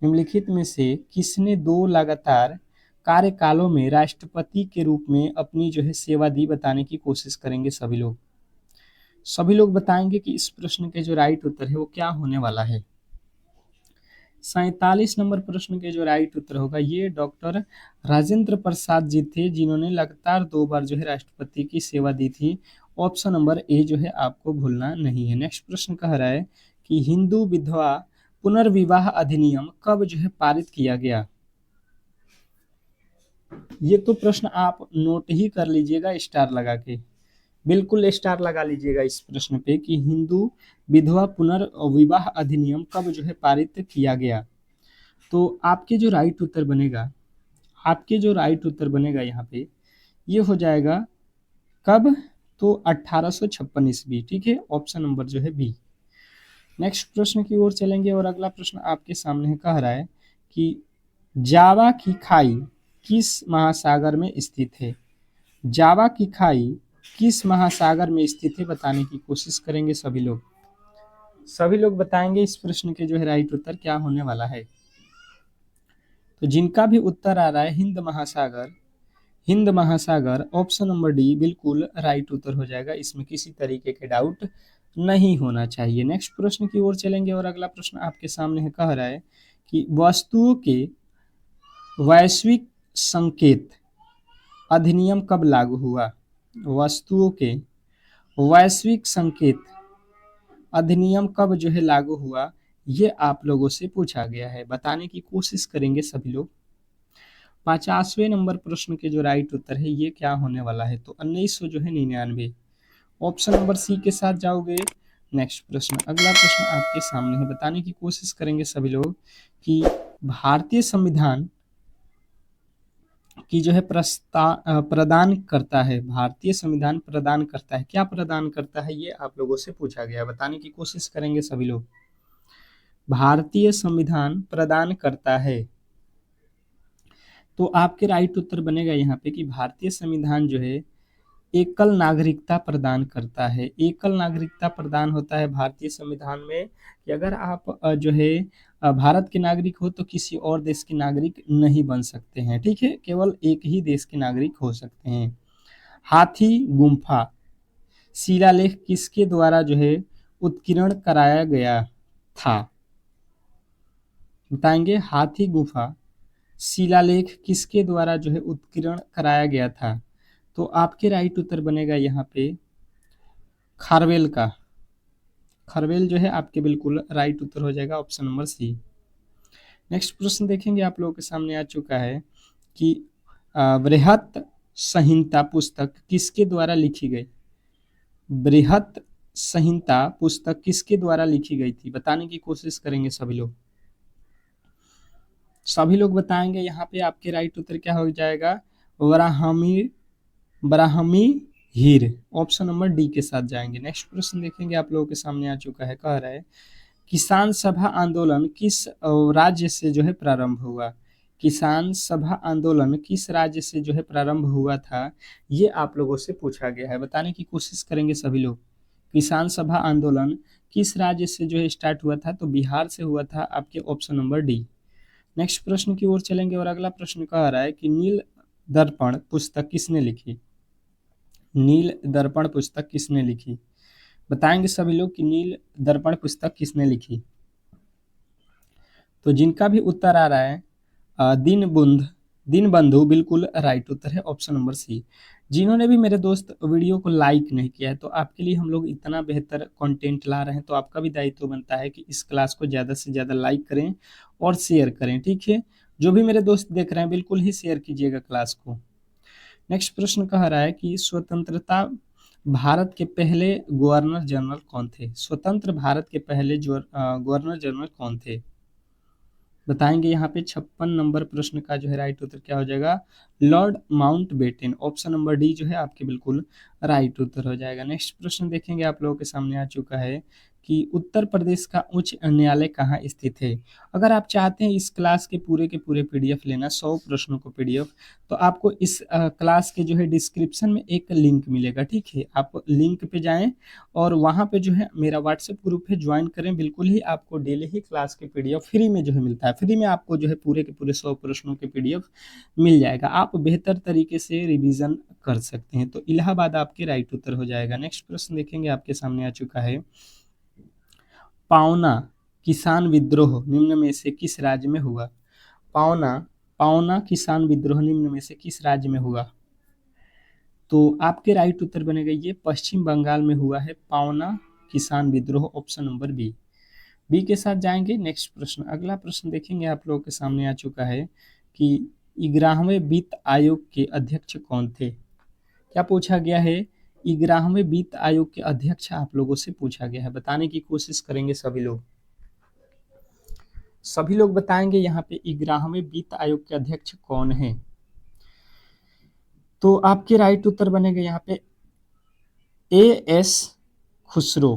निम्नलिखित में से किसने 2 लगातार कार्यकालों में राष्ट्रपति के रूप में अपनी जो है सेवा दी, बताने की कोशिश करेंगे सभी लोग। सभी लोग बताएंगे कि इस प्रश्न के जो राइट उत्तर है वो क्या होने वाला है। 47 नंबर प्रश्न के जो राइट उत्तर होगा ये डॉक्टर राजेंद्र प्रसाद जी थे, जिन्होंने लगातार 2 बार जो है राष्ट्रपति की सेवा दी थी। ऑप्शन नंबर ए जो है आपको भूलना नहीं है। नेक्स्ट प्रश्न कह रहा है कि हिंदू विधवा पुनर्विवाह अधिनियम कब जो है पारित किया गया? ये तो प्रश्न आप नोट ही कर लीजिएगा स्टार लगा के, बिल्कुल स्टार लगा लीजिएगा इस प्रश्न पे कि हिंदू विधवा पुनर्विवाह अधिनियम कब जो है पारित किया गया। तो आपके जो राइट उत्तर बनेगा, आपके जो राइट उत्तर बनेगा यहाँ पे ये हो जाएगा कब? तो 1856 ईस्वी, ठीक है, ऑप्शन नंबर जो है बी। नेक्स्ट प्रश्न की ओर चलेंगे और अगला प्रश्न आपके सामने कह रहा है कि जावा की खाई किस महासागर में स्थित है। जावा की खाई किस महासागर में स्थित है बताने की कोशिश करेंगे सभी लोग। सभी लोग बताएंगे इस प्रश्न के जो है राइट उत्तर क्या होने वाला है। तो जिनका भी उत्तर आ रहा है हिंद महासागर, हिंद महासागर ऑप्शन नंबर डी बिल्कुल राइट उत्तर हो जाएगा, इसमें किसी तरीके के डाउट नहीं होना चाहिए। नेक्स्ट प्रश्न की ओर चलेंगे और अगला प्रश्न आपके सामने है, कह रहा है कि वस्तुओं के वैश्विक संकेत अधिनियम कब लागू हुआ। वस्तुओं के वैश्विक संकेत अधिनियम कब जो है लागू हुआ, ये आप लोगों से पूछा गया है, बताने की कोशिश करेंगे सभी लोग। 50वें नंबर प्रश्न के जो राइट उत्तर है ये क्या होने वाला है, तो 1900 जो है 99, ऑप्शन नंबर सी के साथ जाओगे। नेक्स्ट प्रश्न, अगला प्रश्न आपके सामने है, बताने की कोशिश करेंगे सभी लोग कि भारतीय संविधान की जो है प्रदान करता है, भारतीय संविधान प्रदान करता है, क्या प्रदान करता है ये आप लोगों से पूछा गया है, बताने की कोशिश करेंगे सभी लोग। भारतीय संविधान प्रदान करता है, तो आपके राइट उत्तर बनेगा यहाँ पे कि भारतीय संविधान जो है एकल नागरिकता प्रदान करता है। एकल नागरिकता प्रदान होता है भारतीय संविधान में कि अगर आप जो है भारत के नागरिक हो तो किसी और देश के नागरिक नहीं बन सकते हैं, ठीक है, केवल एक ही देश के नागरिक हो सकते हैं। हाथी गुम्फा शिलालेख किसके द्वारा जो है उत्कीर्ण कराया गया था, बताएंगे। हाथी गुफा शिलालेख किसके द्वारा जो है उत्कीर्ण कराया गया था, तो आपके राइट उत्तर बनेगा यहाँ पे खारवेल का। खारवेल जो है आपके बिल्कुल राइट उत्तर हो जाएगा, ऑप्शन नंबर सी। नेक्स्ट प्रश्न देखेंगे आप लोगों के सामने आ चुका है कि बृहत संहिता पुस्तक किसके द्वारा लिखी गई। बृहत संहिता पुस्तक किसके द्वारा लिखी गई थी, बताने की कोशिश करेंगे सभी लोग। सभी लोग बताएंगे यहाँ पे आपके राइट उत्तर क्या हो जाएगा, वराहमी ब्राह्मी हीर, ऑप्शन नंबर डी के साथ जाएंगे। नेक्स्ट प्रश्न देखेंगे आप लोगों के सामने आ चुका है, कह रहा है किसान सभा आंदोलन किस राज्य से जो है प्रारंभ हुआ। किसान सभा आंदोलन किस राज्य से जो है प्रारंभ हुआ था, ये आप लोगों से पूछा गया है, बताने की कोशिश करेंगे सभी लोग। किसान सभा आंदोलन किस राज्य से जो है स्टार्ट हुआ था, तो बिहार से हुआ था, आपके ऑप्शन नंबर डी। नेक्स्ट प्रश्न की ओर चलेंगे और अगला प्रश्न कह रहा है कि नील दर्पण पुस्तक किसने लिखी। नील दर्पण पुस्तक किसने लिखी, बताएंगे सभी लोग कि नील दर्पण पुस्तक किसने लिखी। तो जिनका भी उत्तर आ रहा है दीनबंधु बिल्कुल राइट उत्तर है, ऑप्शन नंबर सी। जिन्होंने भी मेरे दोस्त वीडियो को लाइक नहीं किया है, तो आपके लिए हम लोग इतना बेहतर कंटेंट ला रहे हैं, तो आपका भी दायित्व बनता है कि इस क्लास को ज़्यादा से ज़्यादा लाइक करें और शेयर करें, ठीक है। जो भी मेरे दोस्त देख रहे हैं बिल्कुल ही शेयर कीजिएगा क्लास को। नेक्स्ट प्रश्न कह रहा है कि स्वतंत्रता भारत के पहले गवर्नर जनरल कौन थे। स्वतंत्र भारत के पहले गवर्नर जनरल कौन थे, बताएंगे। यहाँ पे 56 नंबर प्रश्न का जो है राइट उत्तर क्या हो जाएगा, Lord Mountbatten, option number D जो है आपके बिल्कुल राइट उत्तर हो जाएगा। नेक्स्ट प्रश्न देखेंगे आप लोगों के सामने आ चुका है कि उत्तर प्रदेश का उच्च न्यायालय कहाँ स्थित है। अगर आप चाहते हैं इस क्लास के पूरे पीडीएफ लेना 100 प्रश्नों को पीडीएफ, तो आपको इस क्लास के जो है डिस्क्रिप्शन में एक लिंक मिलेगा, ठीक है। आप लिंक पे जाएं और वहाँ पे जो है मेरा व्हाट्सएप ग्रुप है, ज्वाइन करें, बिल्कुल ही आपको डेली ही क्लास के पीडीएफ फ्री में जो है मिलता है। फ्री में आपको जो है पूरे के पूरे 100 प्रश्नों के पीडीएफ मिल जाएगा, आप बेहतर तरीके से रिवीजन कर सकते हैं। तो इलाहाबाद आपके राइट उत्तर हो जाएगा। नेक्स्ट प्रश्न देखेंगे आपके सामने आ चुका है, पावना किसान विद्रोह निम्न में से किस राज्य में हुआ। पावना पावना किसान विद्रोह निम्न में से किस राज्य में हुआ, तो आपके राइट उत्तर बनेगा ये पश्चिम बंगाल में हुआ है पावना किसान विद्रोह, ऑप्शन नंबर बी। बी के साथ जाएंगे। नेक्स्ट प्रश्न, अगला प्रश्न देखेंगे आप लोगों के सामने आ चुका है कि 11वें वित्त आयोग के अध्यक्ष कौन थे। क्या पूछा गया है, 11वें वित्त आयोग के अध्यक्ष आप लोगों से पूछा गया है, बताने की कोशिश करेंगे सभी लोग। सभी लोग बताएंगे यहाँ पे 11वें वित्त आयोग के अध्यक्ष कौन है, तो आपके राइट उत्तर बनेगा यहाँ पे ए एस खुसरो।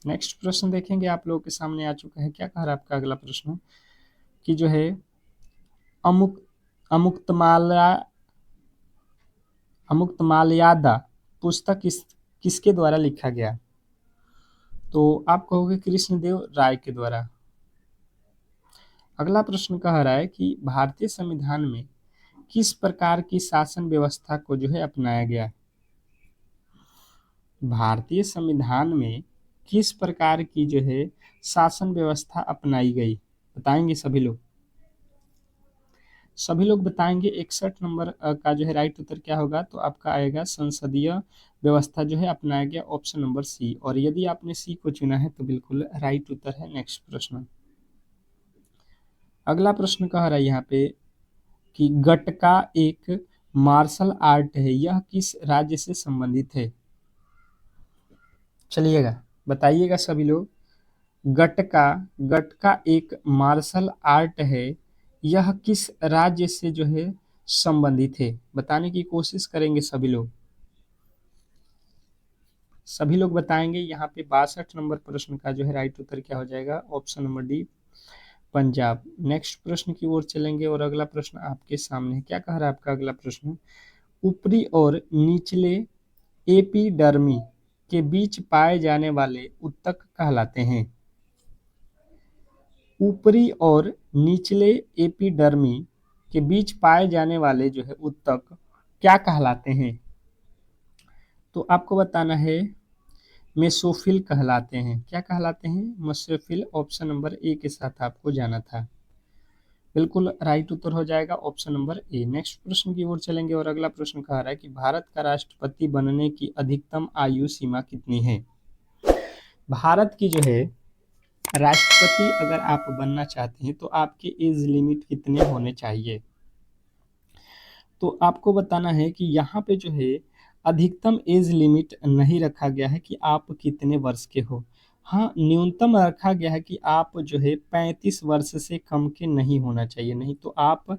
नेक्स्ट प्रश्न देखेंगे, आप लोगों के सामने आ चुका है। क्या कह रहा है आपका अगला प्रश्न कि जो है अमुक अमुक्तमाला अमुक्तमाल्यादा पुस्तक किसके द्वारा लिखा गया? तो आप कहोगे कृष्णदेव राय के द्वारा। अगला प्रश्न कह रहा है कि भारतीय संविधान में किस प्रकार की शासन व्यवस्था को जो है अपनाया गया? भारतीय संविधान में किस प्रकार की जो है शासन व्यवस्था अपनाई गई? बताएंगे सभी लोग। सभी लोग बताएंगे। 61 नंबर का जो है राइट उत्तर क्या होगा? तो आपका आएगा संसदीय व्यवस्था जो है अपनाया गया, ऑप्शन नंबर सी। और यदि आपने सी को चुना है तो बिल्कुल राइट उत्तर है। नेक्स्ट प्रश्न, अगला प्रश्न कह रहा है यहाँ पे कि गटका एक मार्शल आर्ट है, यह किस राज्य से संबंधित है? चलिएगा बताइएगा सभी लोग। गटका गटका एक मार्शल आर्ट है, यह किस राज्य से जो है संबंधित है? बताने की कोशिश करेंगे सभी लोग। सभी लोग बताएंगे। यहाँ पे 62 नंबर प्रश्न का जो है राइट उत्तर क्या हो जाएगा? Option number D, Punjab. Next प्रश्न की ओर चलेंगे और अगला प्रश्न आपके सामने है। क्या कह रहा है आपका अगला प्रश्न? ऊपरी और निचले एपिडर्मी के बीच पाए जाने वाले ऊतक कहलाते हैं। ऊपरी और निचले एपिडर्मी के बीच पाए जाने वाले जो है ऊतक क्या कहलाते हैं? तो आपको बताना है मेसोफिल कहलाते हैं। क्या कहलाते हैं? मेसोफिल। ऑप्शन नंबर ए के साथ आपको जाना था। बिल्कुल राइट उत्तर हो जाएगा ऑप्शन नंबर ए। नेक्स्ट प्रश्न की ओर चलेंगे और अगला प्रश्न कह रहा है कि भारत का राष्ट्रपति बनने की अधिकतम आयु सीमा कितनी है? भारत की जो है राष्ट्रपति अगर आप बनना चाहते हैं तो आपके एज लिमिट कितने होने चाहिए? तो आपको बताना है कि यहाँ पे जो है अधिकतम एज लिमिट नहीं रखा गया है कि आप कितने वर्ष के हो। हाँ, न्यूनतम रखा गया है कि आप जो है 35 वर्ष से कम के नहीं होना चाहिए, नहीं तो आप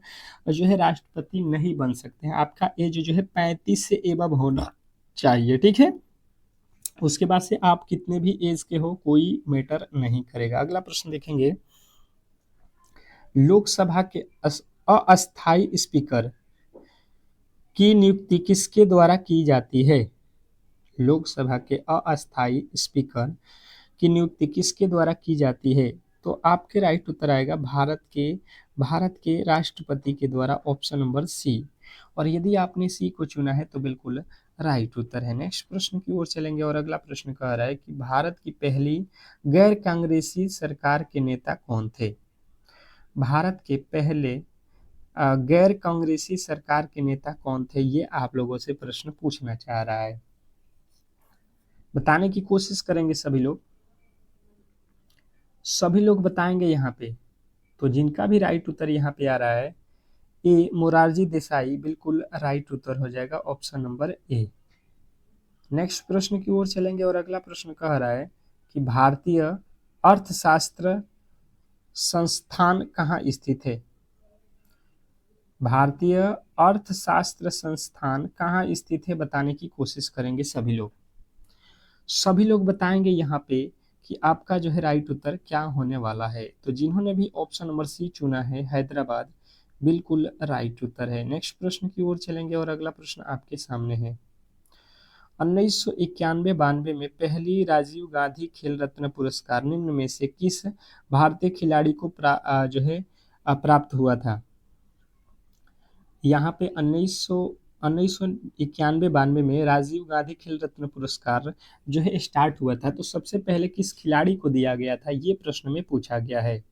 जो है राष्ट्रपति नहीं बन सकते हैं। आपका एज जो है 35 से एबव होना चाहिए, ठीक है। उसके बाद से आप कितने भी एज के हो कोई मैटर नहीं करेगा। अगला प्रश्न देखेंगे, लोकसभा के अस्थायी स्पीकर की नियुक्ति किसके द्वारा की जाती है? लोकसभा के अस्थायी स्पीकर की नियुक्ति किसके द्वारा की जाती है? तो आपके राइट उत्तर आएगा भारत के राष्ट्रपति के द्वारा, ऑप्शन नंबर सी। और यदि आपने सी को चुना है तो बिल्कुल राइट उत्तर है। नेक्स्ट प्रश्न की ओर चलेंगे और अगला प्रश्न कह रहा है कि भारत की पहली गैर कांग्रेसी सरकार के नेता कौन थे? भारत के पहले गैर कांग्रेसी सरकार के नेता कौन थे? ये आप लोगों से प्रश्न पूछना चाह रहा है। बताने की कोशिश करेंगे सभी लोग। सभी लोग बताएंगे यहाँ पे। तो जिनका भी राइट उत्तर यहाँ पे आ रहा है ए मोरारजी देसाई, बिल्कुल राइट उत्तर हो जाएगा ऑप्शन नंबर ए। नेक्स्ट प्रश्न की ओर चलेंगे और अगला प्रश्न कह रहा है कि भारतीय अर्थशास्त्र संस्थान कहाँ स्थित है? भारतीय अर्थशास्त्र संस्थान कहाँ स्थित है? बताने की कोशिश करेंगे सभी लोग। सभी लोग बताएंगे यहाँ पे कि आपका जो है राइट उत्तर क्या होने वाला है। तो जिन्होंने भी ऑप्शन नंबर सी चुना है हैदराबाद, बिल्कुल राइट उत्तर है। नेक्स्ट प्रश्न की ओर चलेंगे और अगला प्रश्न आपके सामने है। 1991-92 में पहली राजीव गांधी खेल रत्न पुरस्कार निम्न में से किस भारतीय खिलाड़ी को जो है प्राप्त हुआ था? यहाँ पे 1991-92 में राजीव गांधी खेल रत्न पुरस्कार जो है स्टार्ट हुआ था, तो सबसे पहले किस खिलाड़ी को दिया गया था, ये प्रश्न में पूछा गया है।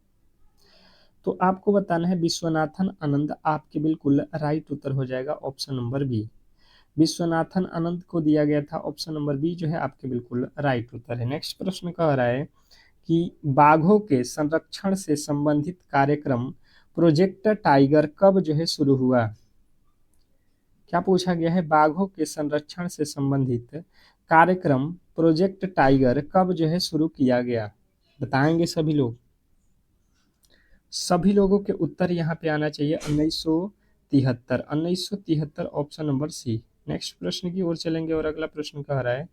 तो आपको बताना है विश्वनाथन आनंद। आपके बिल्कुल राइट उत्तर हो जाएगा option number B. Viswanathan Anand को दिया गया था, ऑप्शन नंबर बी जो है आपके बिल्कुल राइट उत्तर है। नेक्स्ट प्रश्न कह रहा है कि बाघों के संरक्षण से संबंधित कार्यक्रम प्रोजेक्ट टाइगर कब जो है शुरू हुआ? क्या पूछा गया है? बाघों के संरक्षण से संबंधित कार्यक्रम प्रोजेक्ट टाइगर कब जो है शुरू किया गया? बताएंगे सभी लोग। सभी लोगों के उत्तर यहाँ पे आना चाहिए 1973 ऑप्शन नंबर सी। नेक्स्ट प्रश्न की ओर चलेंगे और अगला प्रश्न कह रहा है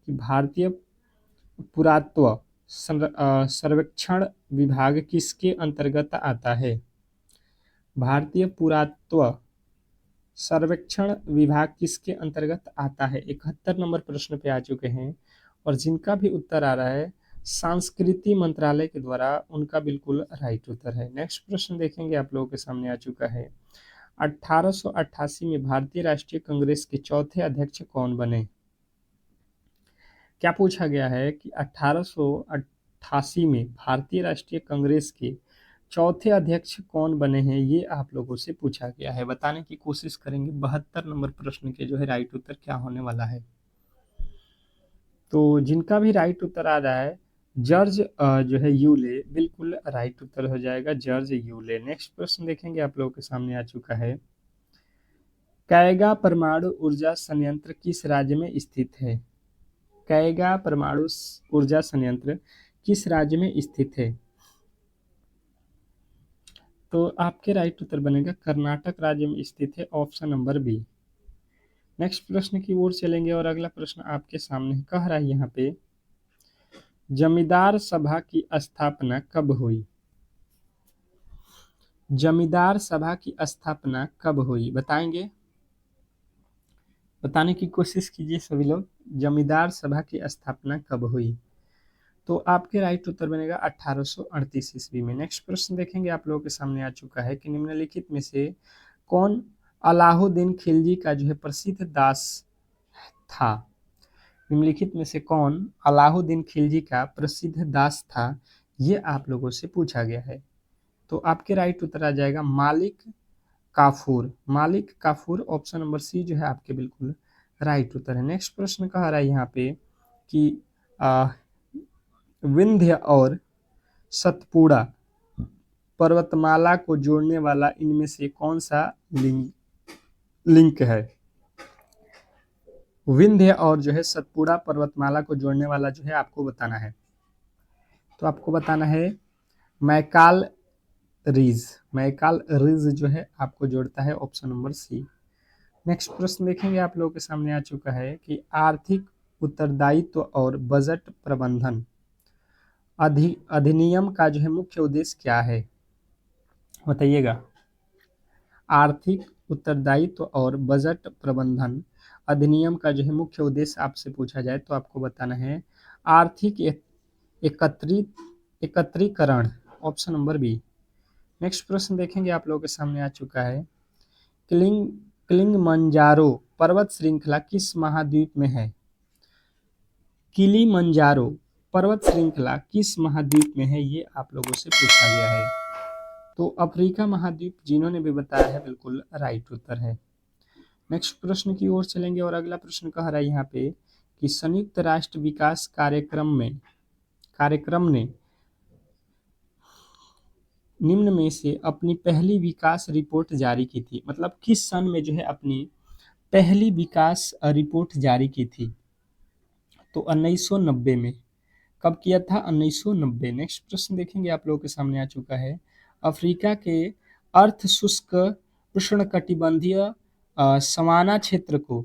कि भारतीय पुरातत्व सर्वेक्षण विभाग किसके अंतर्गत आता है? भारतीय पुरातत्व सर्वेक्षण विभाग किसके अंतर्गत आता है? 71 नंबर प्रश्न पे आ चुके हैं और जिनका भी उत्तर आ रहा है संस्कृति मंत्रालय के द्वारा, उनका बिल्कुल राइट उत्तर है। नेक्स्ट प्रश्न देखेंगे, आप लोगों के सामने आ चुका है। 1888 में भारतीय राष्ट्रीय कांग्रेस के चौथे अध्यक्ष कौन बने? क्या पूछा गया है कि 1888 में भारतीय राष्ट्रीय कांग्रेस के चौथे अध्यक्ष कौन बने हैं, ये आप लोगों से पूछा गया है। बताने की कोशिश करेंगे 72 नंबर प्रश्न के जो है राइट उत्तर क्या होने वाला है। तो जिनका भी राइट उत्तर आ रहा है जॉर्ज जो है यूले, बिल्कुल राइट उत्तर हो जाएगा जॉर्ज यूले। नेक्स्ट प्रश्न देखेंगे, आप लोगों के सामने आ चुका है। कैगा परमाणु ऊर्जा संयंत्र किस राज्य में स्थित है? कैगा परमाणु ऊर्जा संयंत्र किस राज्य में स्थित है? तो आपके राइट उत्तर बनेगा कर्नाटक राज्य में स्थित है, ऑप्शन नंबर बी। नेक्स्ट प्रश्न की ओर चलेंगे और अगला प्रश्न आपके सामने कह रहा है यहाँ पे, जमींदार सभा की स्थापना कब हुई? जमींदार सभा की स्थापना कब हुई, बताएंगे? बताने की कोशिश कीजिए सभी लोग, जमींदार सभा की स्थापना कब हुई? तो आपके राइट उत्तर बनेगा 1838 ईस्वी में। नेक्स्ट प्रश्न देखेंगे, आप लोगों के सामने आ चुका है कि निम्नलिखित में से कौन अलाउद्दीन खिलजी का जो है प्रसिद्ध दास था? निम्नलिखित में से कौन अलाउद्दीन खिलजी का प्रसिद्ध दास था, ये आप लोगों से पूछा गया है। तो आपके राइट उत्तर आ जाएगा मालिक काफूर। मालिक काफूर, ऑप्शन नंबर सी जो है आपके बिल्कुल राइट उत्तर है। नेक्स्ट प्रश्न कह रहा है यहाँ पे कि विंध्य और सतपुड़ा पर्वतमाला को जोड़ने वाला इनमें से कौन सा लिंक है? विंध्य और जो है सतपुड़ा पर्वतमाला को जोड़ने वाला जो है आपको बताना है। तो आपको बताना है मैकाल रिज। मैकाल रिज जो है आपको जोड़ता है, ऑप्शन नंबर सी। नेक्स्ट प्रश्न देखेंगे, आप लोगों के सामने आ चुका है कि आर्थिक उत्तरदायित्व और बजट प्रबंधन अधिनियम का जो है मुख्य उद्देश्य क्या है, बताइएगा? आर्थिक उत्तरदायित्व और बजट प्रबंधन अधिनियम का जो है मुख्य उद्देश्य आपसे पूछा जाए तो आपको बताना है आर्थिक एकत्रीकरण, ऑप्शन नंबर बी। नेक्स्ट प्रश्न देखेंगे, आप लोगों के सामने आ चुका है किलिमंजारो पर्वत श्रृंखला किस महाद्वीप में है? किलिमंजारो पर्वत श्रृंखला किस महाद्वीप में है, ये आप लोगों से पूछा गया है। तो अफ्रीका महाद्वीप, जिन्होंने भी बताया है बिल्कुल राइट उत्तर है। नेक्स्ट प्रश्न की ओर चलेंगे और अगला प्रश्न कह रहा है यहाँ पे कि संयुक्त राष्ट्र विकास कार्यक्रम ने निम्न में से अपनी पहली विकास रिपोर्ट जारी की थी। मतलब किस सन में जो है अपनी पहली विकास रिपोर्ट जारी की थी? तो 1990 में। कब किया था? 1990। नेक्स्ट प्रश्न देखेंगे, आप लोगों के सामने आ चुका है। अफ्रीका के अर्ध शुष्क उष्णकटिबंधीय सवाना क्षेत्र को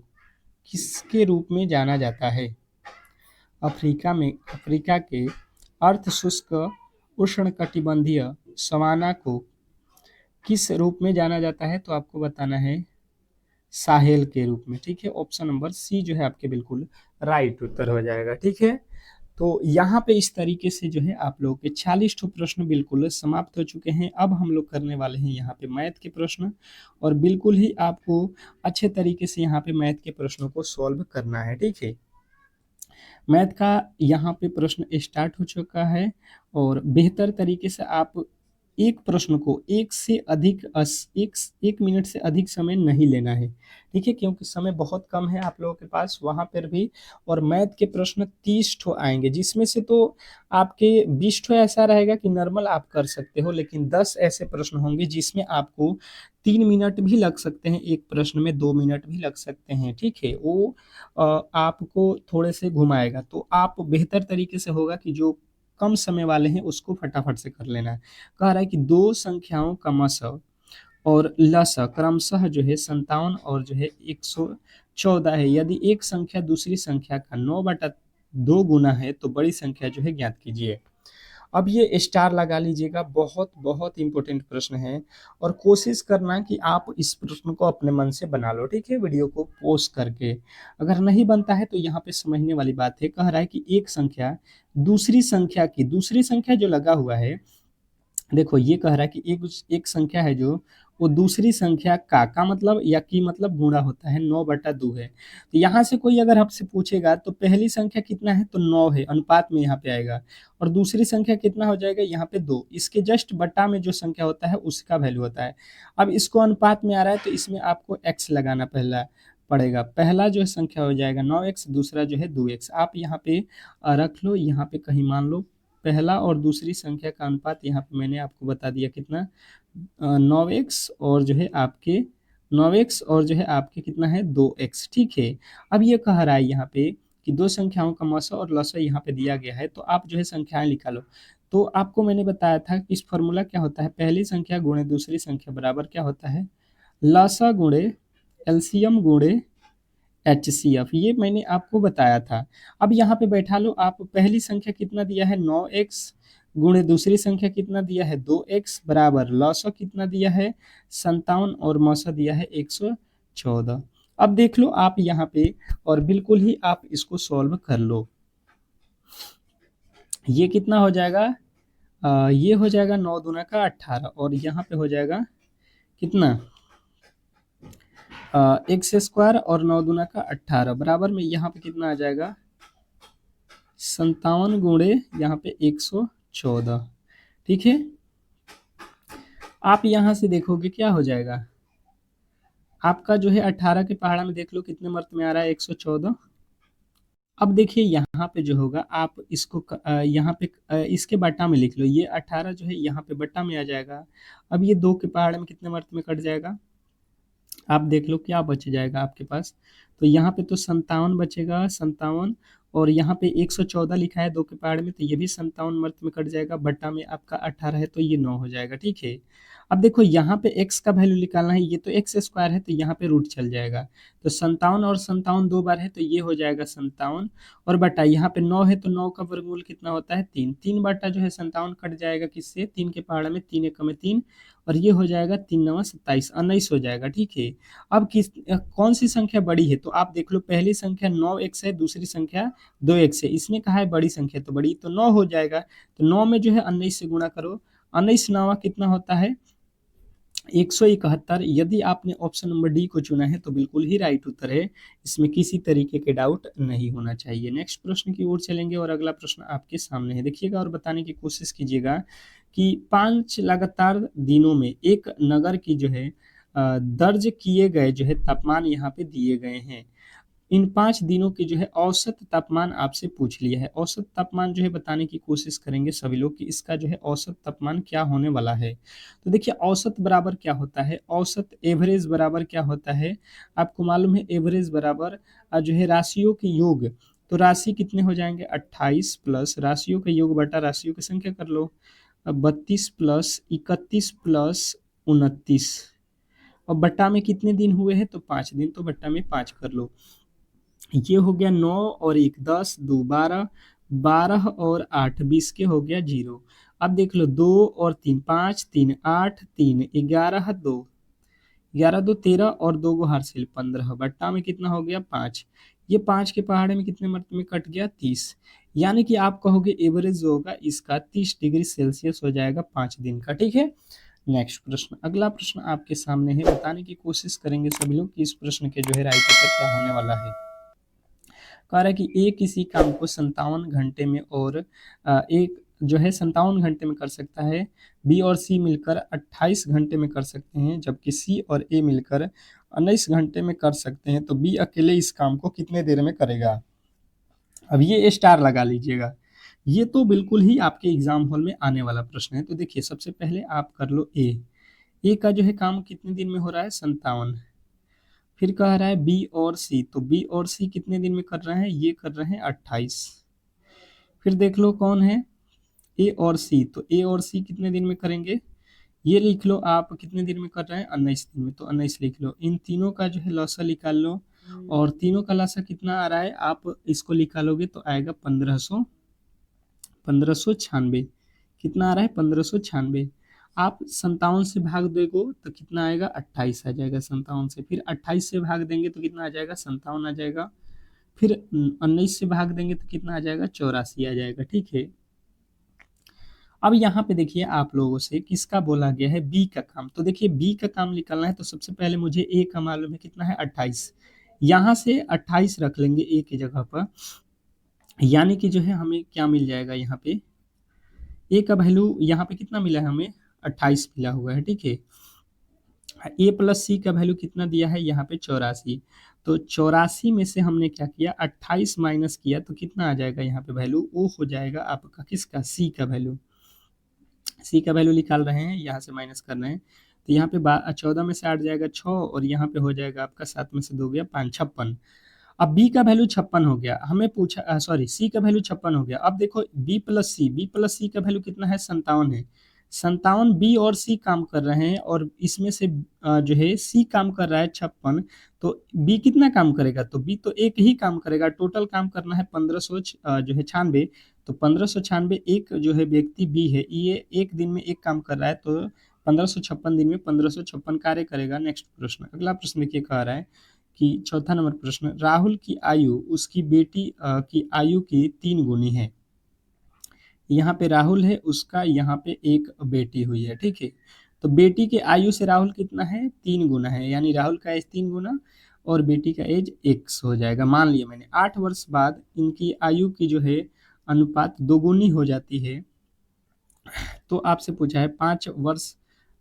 किसके रूप में जाना जाता है? अफ्रीका के अर्ध शुष्क उष्णकटिबंधीय सवाना को किस रूप में जाना जाता है? तो आपको बताना है साहेल के रूप में। ठीक है, ऑप्शन नंबर सी जो है आपके बिल्कुल राइट उत्तर हो जाएगा। ठीक है, तो यहाँ पे इस तरीके से जो है आप लोगों के 40 प्रश्न बिल्कुल समाप्त हो चुके हैं। अब हम लोग करने वाले हैं यहाँ पे मैथ के प्रश्न, और बिल्कुल ही आपको अच्छे तरीके से यहाँ पे मैथ के प्रश्नों को सॉल्व करना है। ठीक है, मैथ का यहाँ पे प्रश्न स्टार्ट हो चुका है और बेहतर तरीके से आप एक प्रश्न को एक मिनट से अधिक समय नहीं लेना है। ठीक है, क्योंकि समय बहुत कम है आप लोगों के पास वहाँ पर भी। और मैथ के प्रश्न 30 ठो आएंगे, जिसमें से तो आपके 20 ठो ऐसा रहेगा कि नॉर्मल आप कर सकते हो, लेकिन 10 ऐसे प्रश्न होंगे जिसमें आपको 3 मिनट भी लग सकते हैं, एक प्रश्न में 2 मिनट भी लग सकते हैं। ठीक है, वो आपको थोड़े से घुमाएगा, तो आप बेहतर तरीके से होगा कि जो कम समय वाले हैं उसको फटाफट से कर लेना है। कह रहा है कि दो संख्याओं का मस और लस क्रमशः जो है 57 और जो है 114 है। यदि एक संख्या दूसरी संख्या का 9/3 2 गुना है तो बड़ी संख्या जो है ज्ञात कीजिए। अब ये स्टार लगा लीजिएगा, बहुत बहुत इंपॉर्टेंट प्रश्न है और कोशिश करना कि आप इस प्रश्न को अपने मन से बना लो, ठीक है, वीडियो को पॉज करके। अगर नहीं बनता है तो यहाँ पे समझने वाली बात है, कह रहा है कि एक संख्या दूसरी संख्या जो लगा हुआ है, देखो ये कह रहा है कि एक एक संख्या है जो वो दूसरी संख्या का मतलब या की मतलब गुणा होता है, 9/2 है। तो यहाँ से कोई अगर आपसे पूछेगा तो पहली संख्या कितना है तो 9 है, अनुपात में यहाँ पे आएगा, और दूसरी संख्या कितना हो जाएगा यहाँ पे 2, इसके जस्ट बटा में जो संख्या होता है उसका वैल्यू होता है। अब इसको अनुपात में आ रहा है तो इसमें आपको x लगाना पहला पड़ेगा, पहला जो संख्या हो जाएगा 9x, दूसरा जो है 2x। आप यहाँ पे रख लो, यहाँ पे कहीं मान लो पहला और दूसरी संख्या का अनुपात यहाँ पे मैंने आपको बता दिया कितना, 9x और जो है आपके 9x और जो है आपके कितना है 2x, ठीक है। अब ये कह रहा है यहाँ पे कि दो संख्याओं का मौसा और लसा यहाँ पे दिया गया है, तो आप जो है संख्याएं निकालो। तो आपको मैंने बताया था कि इस फॉर्मूला क्या होता है, पहली संख्या गुणे दूसरी संख्या बराबर क्या होता है, लसा गुणे एलसीएम गुणे HCF, ये मैंने आपको बताया था। अब यहाँ पे बैठा लो आप, पहली संख्या कितना दिया है 9x गुणे दूसरी संख्या कितना दिया है 2x बराबर लौसा कितना दिया है 57 और मौसा दिया है 114। अब देख लो आप यहाँ पे और बिल्कुल ही आप इसको सॉल्व कर लो। ये कितना हो जाएगा, ये हो जाएगा 9 दूना का 18 और यहाँ पे हो जाएगा कितना एक्स स्क्वायर और 9 दूना का 18 बराबर में यहाँ पे कितना आ जाएगा 57 गुणे यहाँ पे 114, ठीक है। आप यहाँ से देखोगे क्या हो जाएगा, आपका जो है 18 के पहाड़ा में देख लो कितने मर्त में आ रहा है 114। अब देखिए यहाँ पे जो होगा आप इसको यहाँ पे इसके बट्टा में लिख लो, ये 18 जो है यहाँ पे बट्टा में आ जाएगा। अब ये 2 के पहाड़ में कितने मर्त में कट जाएगा, आप देख लो क्या बच जाएगा आपके पास, तो यहाँ पे तो 57 बचेगा, 57, और यहाँ पे 114 लिखा है 2 के पहाड़ में, तो ये भी 57 मर्त में कट जाएगा, बट्टा में आपका 18 है तो ये 9 हो जाएगा, ठीक है। अब देखो यहाँ पे x का वैल्यू निकालना है, ये तो एक्स स्क्वायर है तो यहाँ पे रूट चल जाएगा, तो 57 और 57 दो बार है तो ये हो जाएगा 57, और बटा यहाँ पे 9 है तो 9 का वर्गमूल कितना होता है 3, 3 बटा जो है 57 कट जाएगा किससे, 3 के पहाड़ा में 3 एकम में 3, और ये हो जाएगा 3 9 27, 19 हो जाएगा, ठीक है। अब कौन सी संख्या बड़ी है, तो आप देख लो पहली संख्या 9x है, दूसरी संख्या 2x है, इसने कहा है बड़ी संख्या तो बड़ी तो 9 हो जाएगा, तो 9 में जो है 19 से गुणा करो, 19 9 कितना होता है 171। यदि आपने ऑप्शन नंबर डी को चुना है तो बिल्कुल ही राइट उत्तर है, इसमें किसी तरीके के डाउट नहीं होना चाहिए। नेक्स्ट प्रश्न की ओर चलेंगे और अगला प्रश्न आपके सामने है, देखिएगा और बताने की कोशिश कीजिएगा कि 5 लगातार दिनों में एक नगर की जो है दर्ज किए गए जो है तापमान यहाँ पे दिए गए हैं, इन 5 दिनों के जो है औसत तापमान आपसे पूछ लिया है। औसत तापमान जो है बताने की कोशिश करेंगे सभी लोग कि इसका जो है औसत तापमान क्या होने वाला है। तो देखिए औसत बराबर क्या होता है, औसत एवरेज बराबर क्या होता है, आपको मालूम है एवरेज बराबर जो है राशियों के योग, तो राशि कितने हो जाएंगे 28 प्लस राशियों का योग बटा राशियों की संख्या कर लो, 32 प्लस 31 प्लस 29, और बट्टा में कितने दिन हुए हैं तो 5 दिन, तो बट्टा में 5 कर लो। ये हो गया 9 और 1 10, 2 12, 12 और 8 20 के हो गया 0। अब देख लो 2 और 3 5, 3 8, 3 11, 2 11 2 13 और 2 को हार्सिल 15, बट्टा में कितना हो गया 5, ये 5 के पहाड़े में कितने मर्त में कट गया 30, यानी कि आप कहोगे एवरेज जो होगा इसका 30 डिग्री सेल्सियस हो जाएगा 5 दिन का, ठीक है। नेक्स्ट प्रश्न, अगला प्रश्न आपके सामने है, बताने की कोशिश करेंगे सभी लोग कि इस प्रश्न के जो है राइट उत्तर क्या होने वाला है। कह रहा है कि ए किसी काम को 57 घंटे में और एक जो है 57 घंटे में कर सकता है, बी और सी मिलकर 28 घंटे में कर सकते हैं, जबकि सी और ए मिलकर 19 घंटे में कर सकते हैं, तो बी अकेले इस काम को कितने देर में करेगा। अब ये स्टार लगा लीजिएगा, ये तो बिल्कुल ही आपके एग्जाम हॉल में आने वाला प्रश्न है। तो देखिए सबसे पहले आप कर लो ए का जो है काम कितने दिन में हो रहा है 57, फिर कह रहा है बी और सी, तो बी और सी कितने दिन में कर रहे हैं, ये कर रहे हैं 28, फिर देख लो कौन है ए और सी, तो ए और सी कितने दिन में करेंगे, ये लिख लो आप कितने दिन में कर रहे हैं 19 दिन में, तो 19 लिख लो। इन तीनों का जो है लौसा निकाल लो, और तीनों का लसा कितना आ रहा है, आप इसको निकालोगे तो आएगा 1596। कितना आ रहा है, 1596। आप 57 से भाग दोगे तो कितना आएगा, 28 आ जाएगा 57 से। फिर 28 से भाग देंगे तो कितना आ जाएगा, 57 आ जाएगा। फिर 19 से भाग देंगे तो कितना आ जाएगा, 84 आ जाएगा। ठीक है, अब यहाँ पे देखिए आप लोगों से किसका बोला गया है, बी का काम। तो देखिए बी का काम निकालना है तो सबसे पहले मुझे ए का मालूम है कितना है, 28। यहाँ से 28 रख लेंगे ए की जगह पर, यानी कि जो है हमें क्या मिल जाएगा, यहाँ पे ए का वैल्यू यहाँ पे कितना मिला है हमें, 28 मिला हुआ है। ठीक है, ए प्लस सी का वैल्यू कितना दिया है यहाँ पे, 84। तो 84 में से हमने क्या किया, 28 माइनस किया तो कितना आ जाएगा यहाँ पे वैल्यू, वो हो जाएगा आपका किसका, सी का वैल्यू। सी का वैल्यू निकाल रहे हैं, यहाँ से माइनस कर रहे हैं। तो यहाँ पे 14 में से 8 जाएगा 6, और यहाँ पे हो जाएगा आपका 7 में से 2 गया 5, 56। अब बी का वैल्यू 56 हो गया, हमें पूछा सॉरी सी का वैल्यू 56 हो गया। अब देखो बी प्लस सी का वैल्यू कितना है, 57 है। 57 बी और सी काम कर रहे हैं, और इसमें से जो है सी काम कर रहा है 56, तो बी कितना काम करेगा, तो बी तो एक ही काम करेगा। टोटल काम करना है 1500 जो है 96। तो 1596 एक जो है व्यक्ति बी है, ये एक दिन में एक काम कर रहा है, तो 1556 दिन में 1556 कार्य करेगा। नेक्स्ट प्रश्न, अगला प्रश्न देखिए कह रहा है कि चौथा नंबर प्रश्न, राहुल की आयु उसकी बेटी की आयु की 3 गुनी है। यहाँ पे राहुल है, उसका यहाँ पे एक बेटी हुई है। ठीक है, तो बेटी के आयु से राहुल कितना है, 3 गुना है, यानी राहुल का एज 3 गुना और बेटी का एज x हो जाएगा। मान लिया मैंने 8 वर्ष बाद इनकी आयु की जो है अनुपात दोगुनी हो जाती है। तो आपसे पूछा है 5 वर्ष,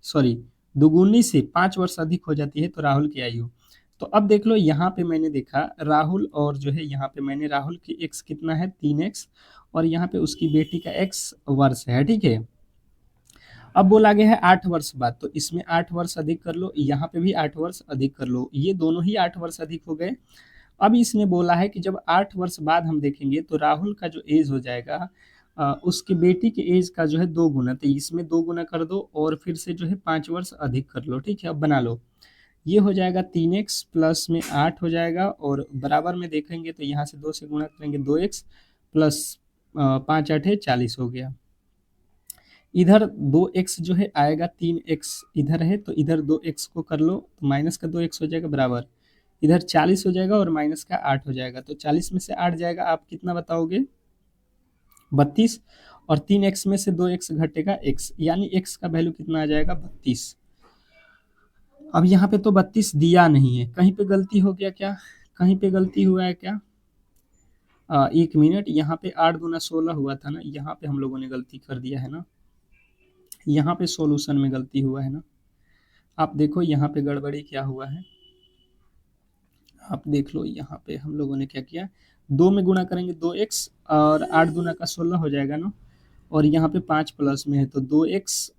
सॉरी दोगुनी से 5 वर्ष अधिक हो जाती है तो राहुल की आयु। तो अब देख लो, यहाँ पे मैंने देखा राहुल, और जो है यहाँ पे मैंने राहुल की x कितना है, 3x, और यहाँ पे उसकी बेटी का x वर्ष है। ठीक है, अब बोला गया है 8 वर्ष बाद, तो इसमें 8 वर्ष अधिक कर लो, यहाँ पे भी 8 वर्ष अधिक कर लो, ये दोनों ही 8 वर्ष अधिक हो गए। अब इसने बोला है कि जब 8 वर्ष बाद हम देखेंगे तो राहुल का जो एज हो जाएगा उसकी बेटी के एज का जो है 2 गुना, तो इसमें 2 गुना कर दो और फिर से जो है 5 वर्ष अधिक कर लो। ठीक है, अब बना लो, ये हो जाएगा 3x प्लस में 8 हो जाएगा, और बराबर में देखेंगे तो यहाँ से 2 से गुणा करेंगे, 2x प्लस 5 8 40 हो गया। इधर 2x जो है आएगा, 3x इधर है तो इधर 2x को कर लो, तो माइनस का 2x हो जाएगा बराबर, इधर 40 हो जाएगा और माइनस का 8 हो जाएगा। तो 40 में से 8 जाएगा, आप कितना बताओगे, 32, और 3x में से 2x घटेगा x, यानी x का वैल्यू कितना आ जाएगा, 32। अब यहाँ पे तो 32 दिया नहीं है, कहीं पे गलती हो गया क्या, कहीं पे गलती हुआ है क्या, 1 मिनट, यहाँ पे 8 दूना 16 हुआ था ना, यहाँ पे हम लोगों ने गलती कर दिया है ना, यहाँ पे सॉल्यूशन में गलती हुआ है ना। आप देखो यहाँ पे गड़बड़ी क्या हुआ है, आप देख लो यहाँ पे हम लोगों ने क्या किया, 2 में गुणा करेंगे 2x, और 8 दूना का 16 हो जाएगा ना, और यहाँ पे 5 प्लस में है तो 2x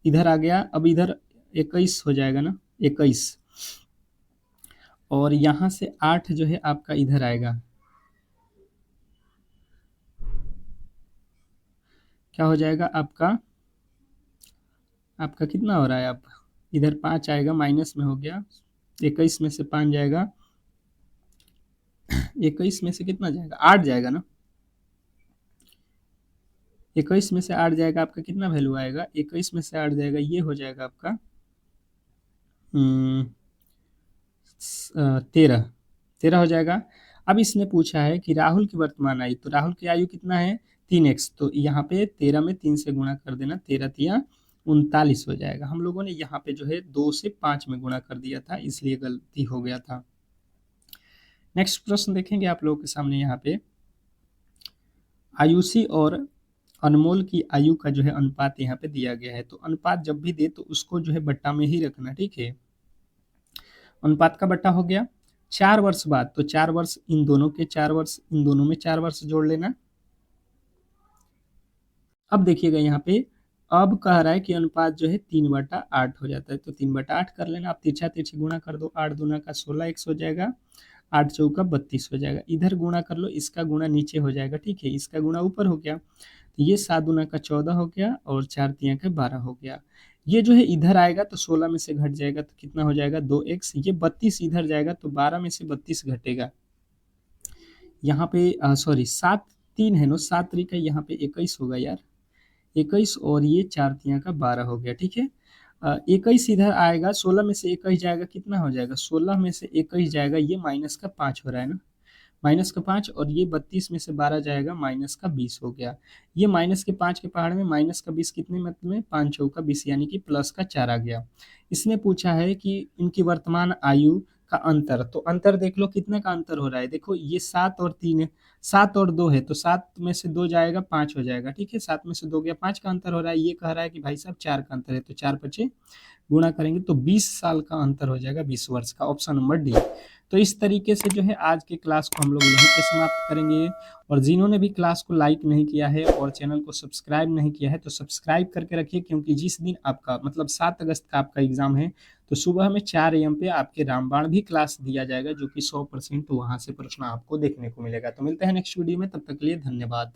इधर आ गया, अब इधर 21 हो जाएगा ना, 21, और यहाँ से 8 जो है आपका इधर आएगा, क्या हो जाएगा आपका, आपका कितना हो रहा है, आप इधर 5 आएगा, माइनस में हो गया, 21 में से 5 जाएगा, 21 में से कितना जाएगा, 8 जाएगा ना, 21 में से 8 जाएगा, आपका कितना वैल्यू आएगा, 21 में से 8 जाएगा, ये हो जाएगा आपका 13, 13 हो जाएगा। अब इसने पूछा है कि राहुल की वर्तमान आयु, तो राहुल की आयु कितना है, 3x, तो यहाँ पे 13 में 3 से गुणा कर देना, 13 तिया 39 हो जाएगा। हम लोगों ने यहाँ पे जो है 2 से 5 में गुणा कर दिया था, इसलिए गलती हो गया था। नेक्स्ट प्रश्न देखेंगे आप लोगों के सामने, यहाँ पे आयुषी और अनमोल की आयु का जो है अनुपात यहाँ पे दिया गया है। तो अनुपात जब भी दे तो उसको जो है बट्टा में ही रखना। ठीक है, अनुपात का बट्टा हो गया। 4 वर्ष बाद, तो 4 वर्ष इन दोनों के, 4 वर्ष इन दोनों में 4 वर्ष जोड़ लेना। अब देखिएगा यहाँ पे, अब कह रहा है कि अनुपात जो है 3/8 हो जाता है, तो 3/8 कर लेना। आप तिरछा तिरछी गुणा कर दो, 8 दूना का 16 x हो जाएगा, 8 चौका 32 हो जाएगा। इधर गुणा कर लो, इसका गुणा नीचे हो जाएगा। ठीक है, इसका गुणा ऊपर हो गया, तो ये 7 दूना का 14 हो गया और 4 तिया का 12 हो गया। ये जो है इधर आएगा तो 16 में से घट जाएगा तो कितना हो जाएगा 2x, ये 32 इधर जाएगा तो 12 में से 32 घटेगा। यहाँ पे सॉरी 7 3 है ना, 7 3 का यहाँ पे 21 होगा यार, 21 और ये 4 तिया का 12 हो गया, ठीक है। 21 इधर आएगा, 16 में से 21 जाएगा कितना हो जाएगा, 16 में से 21 जाएगा, ये माइनस का 5 हो रहा है ना, माइनस का 5, और ये 32 में से 12 जाएगा, माइनस का 20 हो गया। ये माइनस के 5 के पहाड़ में माइनस का 20 कितने मतलब में 5 चौका 20, यानी कि प्लस का 4 आ गया। इसने पूछा है कि इनकी वर्तमान आयु का अंतर, तो अंतर देख लो कितने का अंतर हो रहा है, देखो ये 7 और 3 है, 7 और 2 है तो 7 में से 2 जाएगा 5 हो जाएगा, ठीक है, 7 में से 2 गया 5 का अंतर हो रहा है। ये कह रहा है कि भाई साहब 4 का अंतर है, तो 4 बचे गुणा करेंगे तो 20 साल का अंतर हो जाएगा, 20 वर्ष का, ऑप्शन नंबर डी। तो इस तरीके से जो है आज के क्लास को हम लोग यहीं पे समाप्त करेंगे। और जिन्होंने भी क्लास को लाइक नहीं किया है और चैनल को सब्सक्राइब नहीं किया है तो सब्सक्राइब करके रखिए, क्योंकि जिस दिन आपका मतलब 7 अगस्त का आपका एग्जाम है तो सुबह में 4 AM पे आपके रामबाण भी क्लास दिया जाएगा, जो कि 100% वहाँ से प्रश्न आपको देखने को मिलेगा। तो मिलते हैं नेक्स्ट वीडियो में, तब तक के लिए धन्यवाद।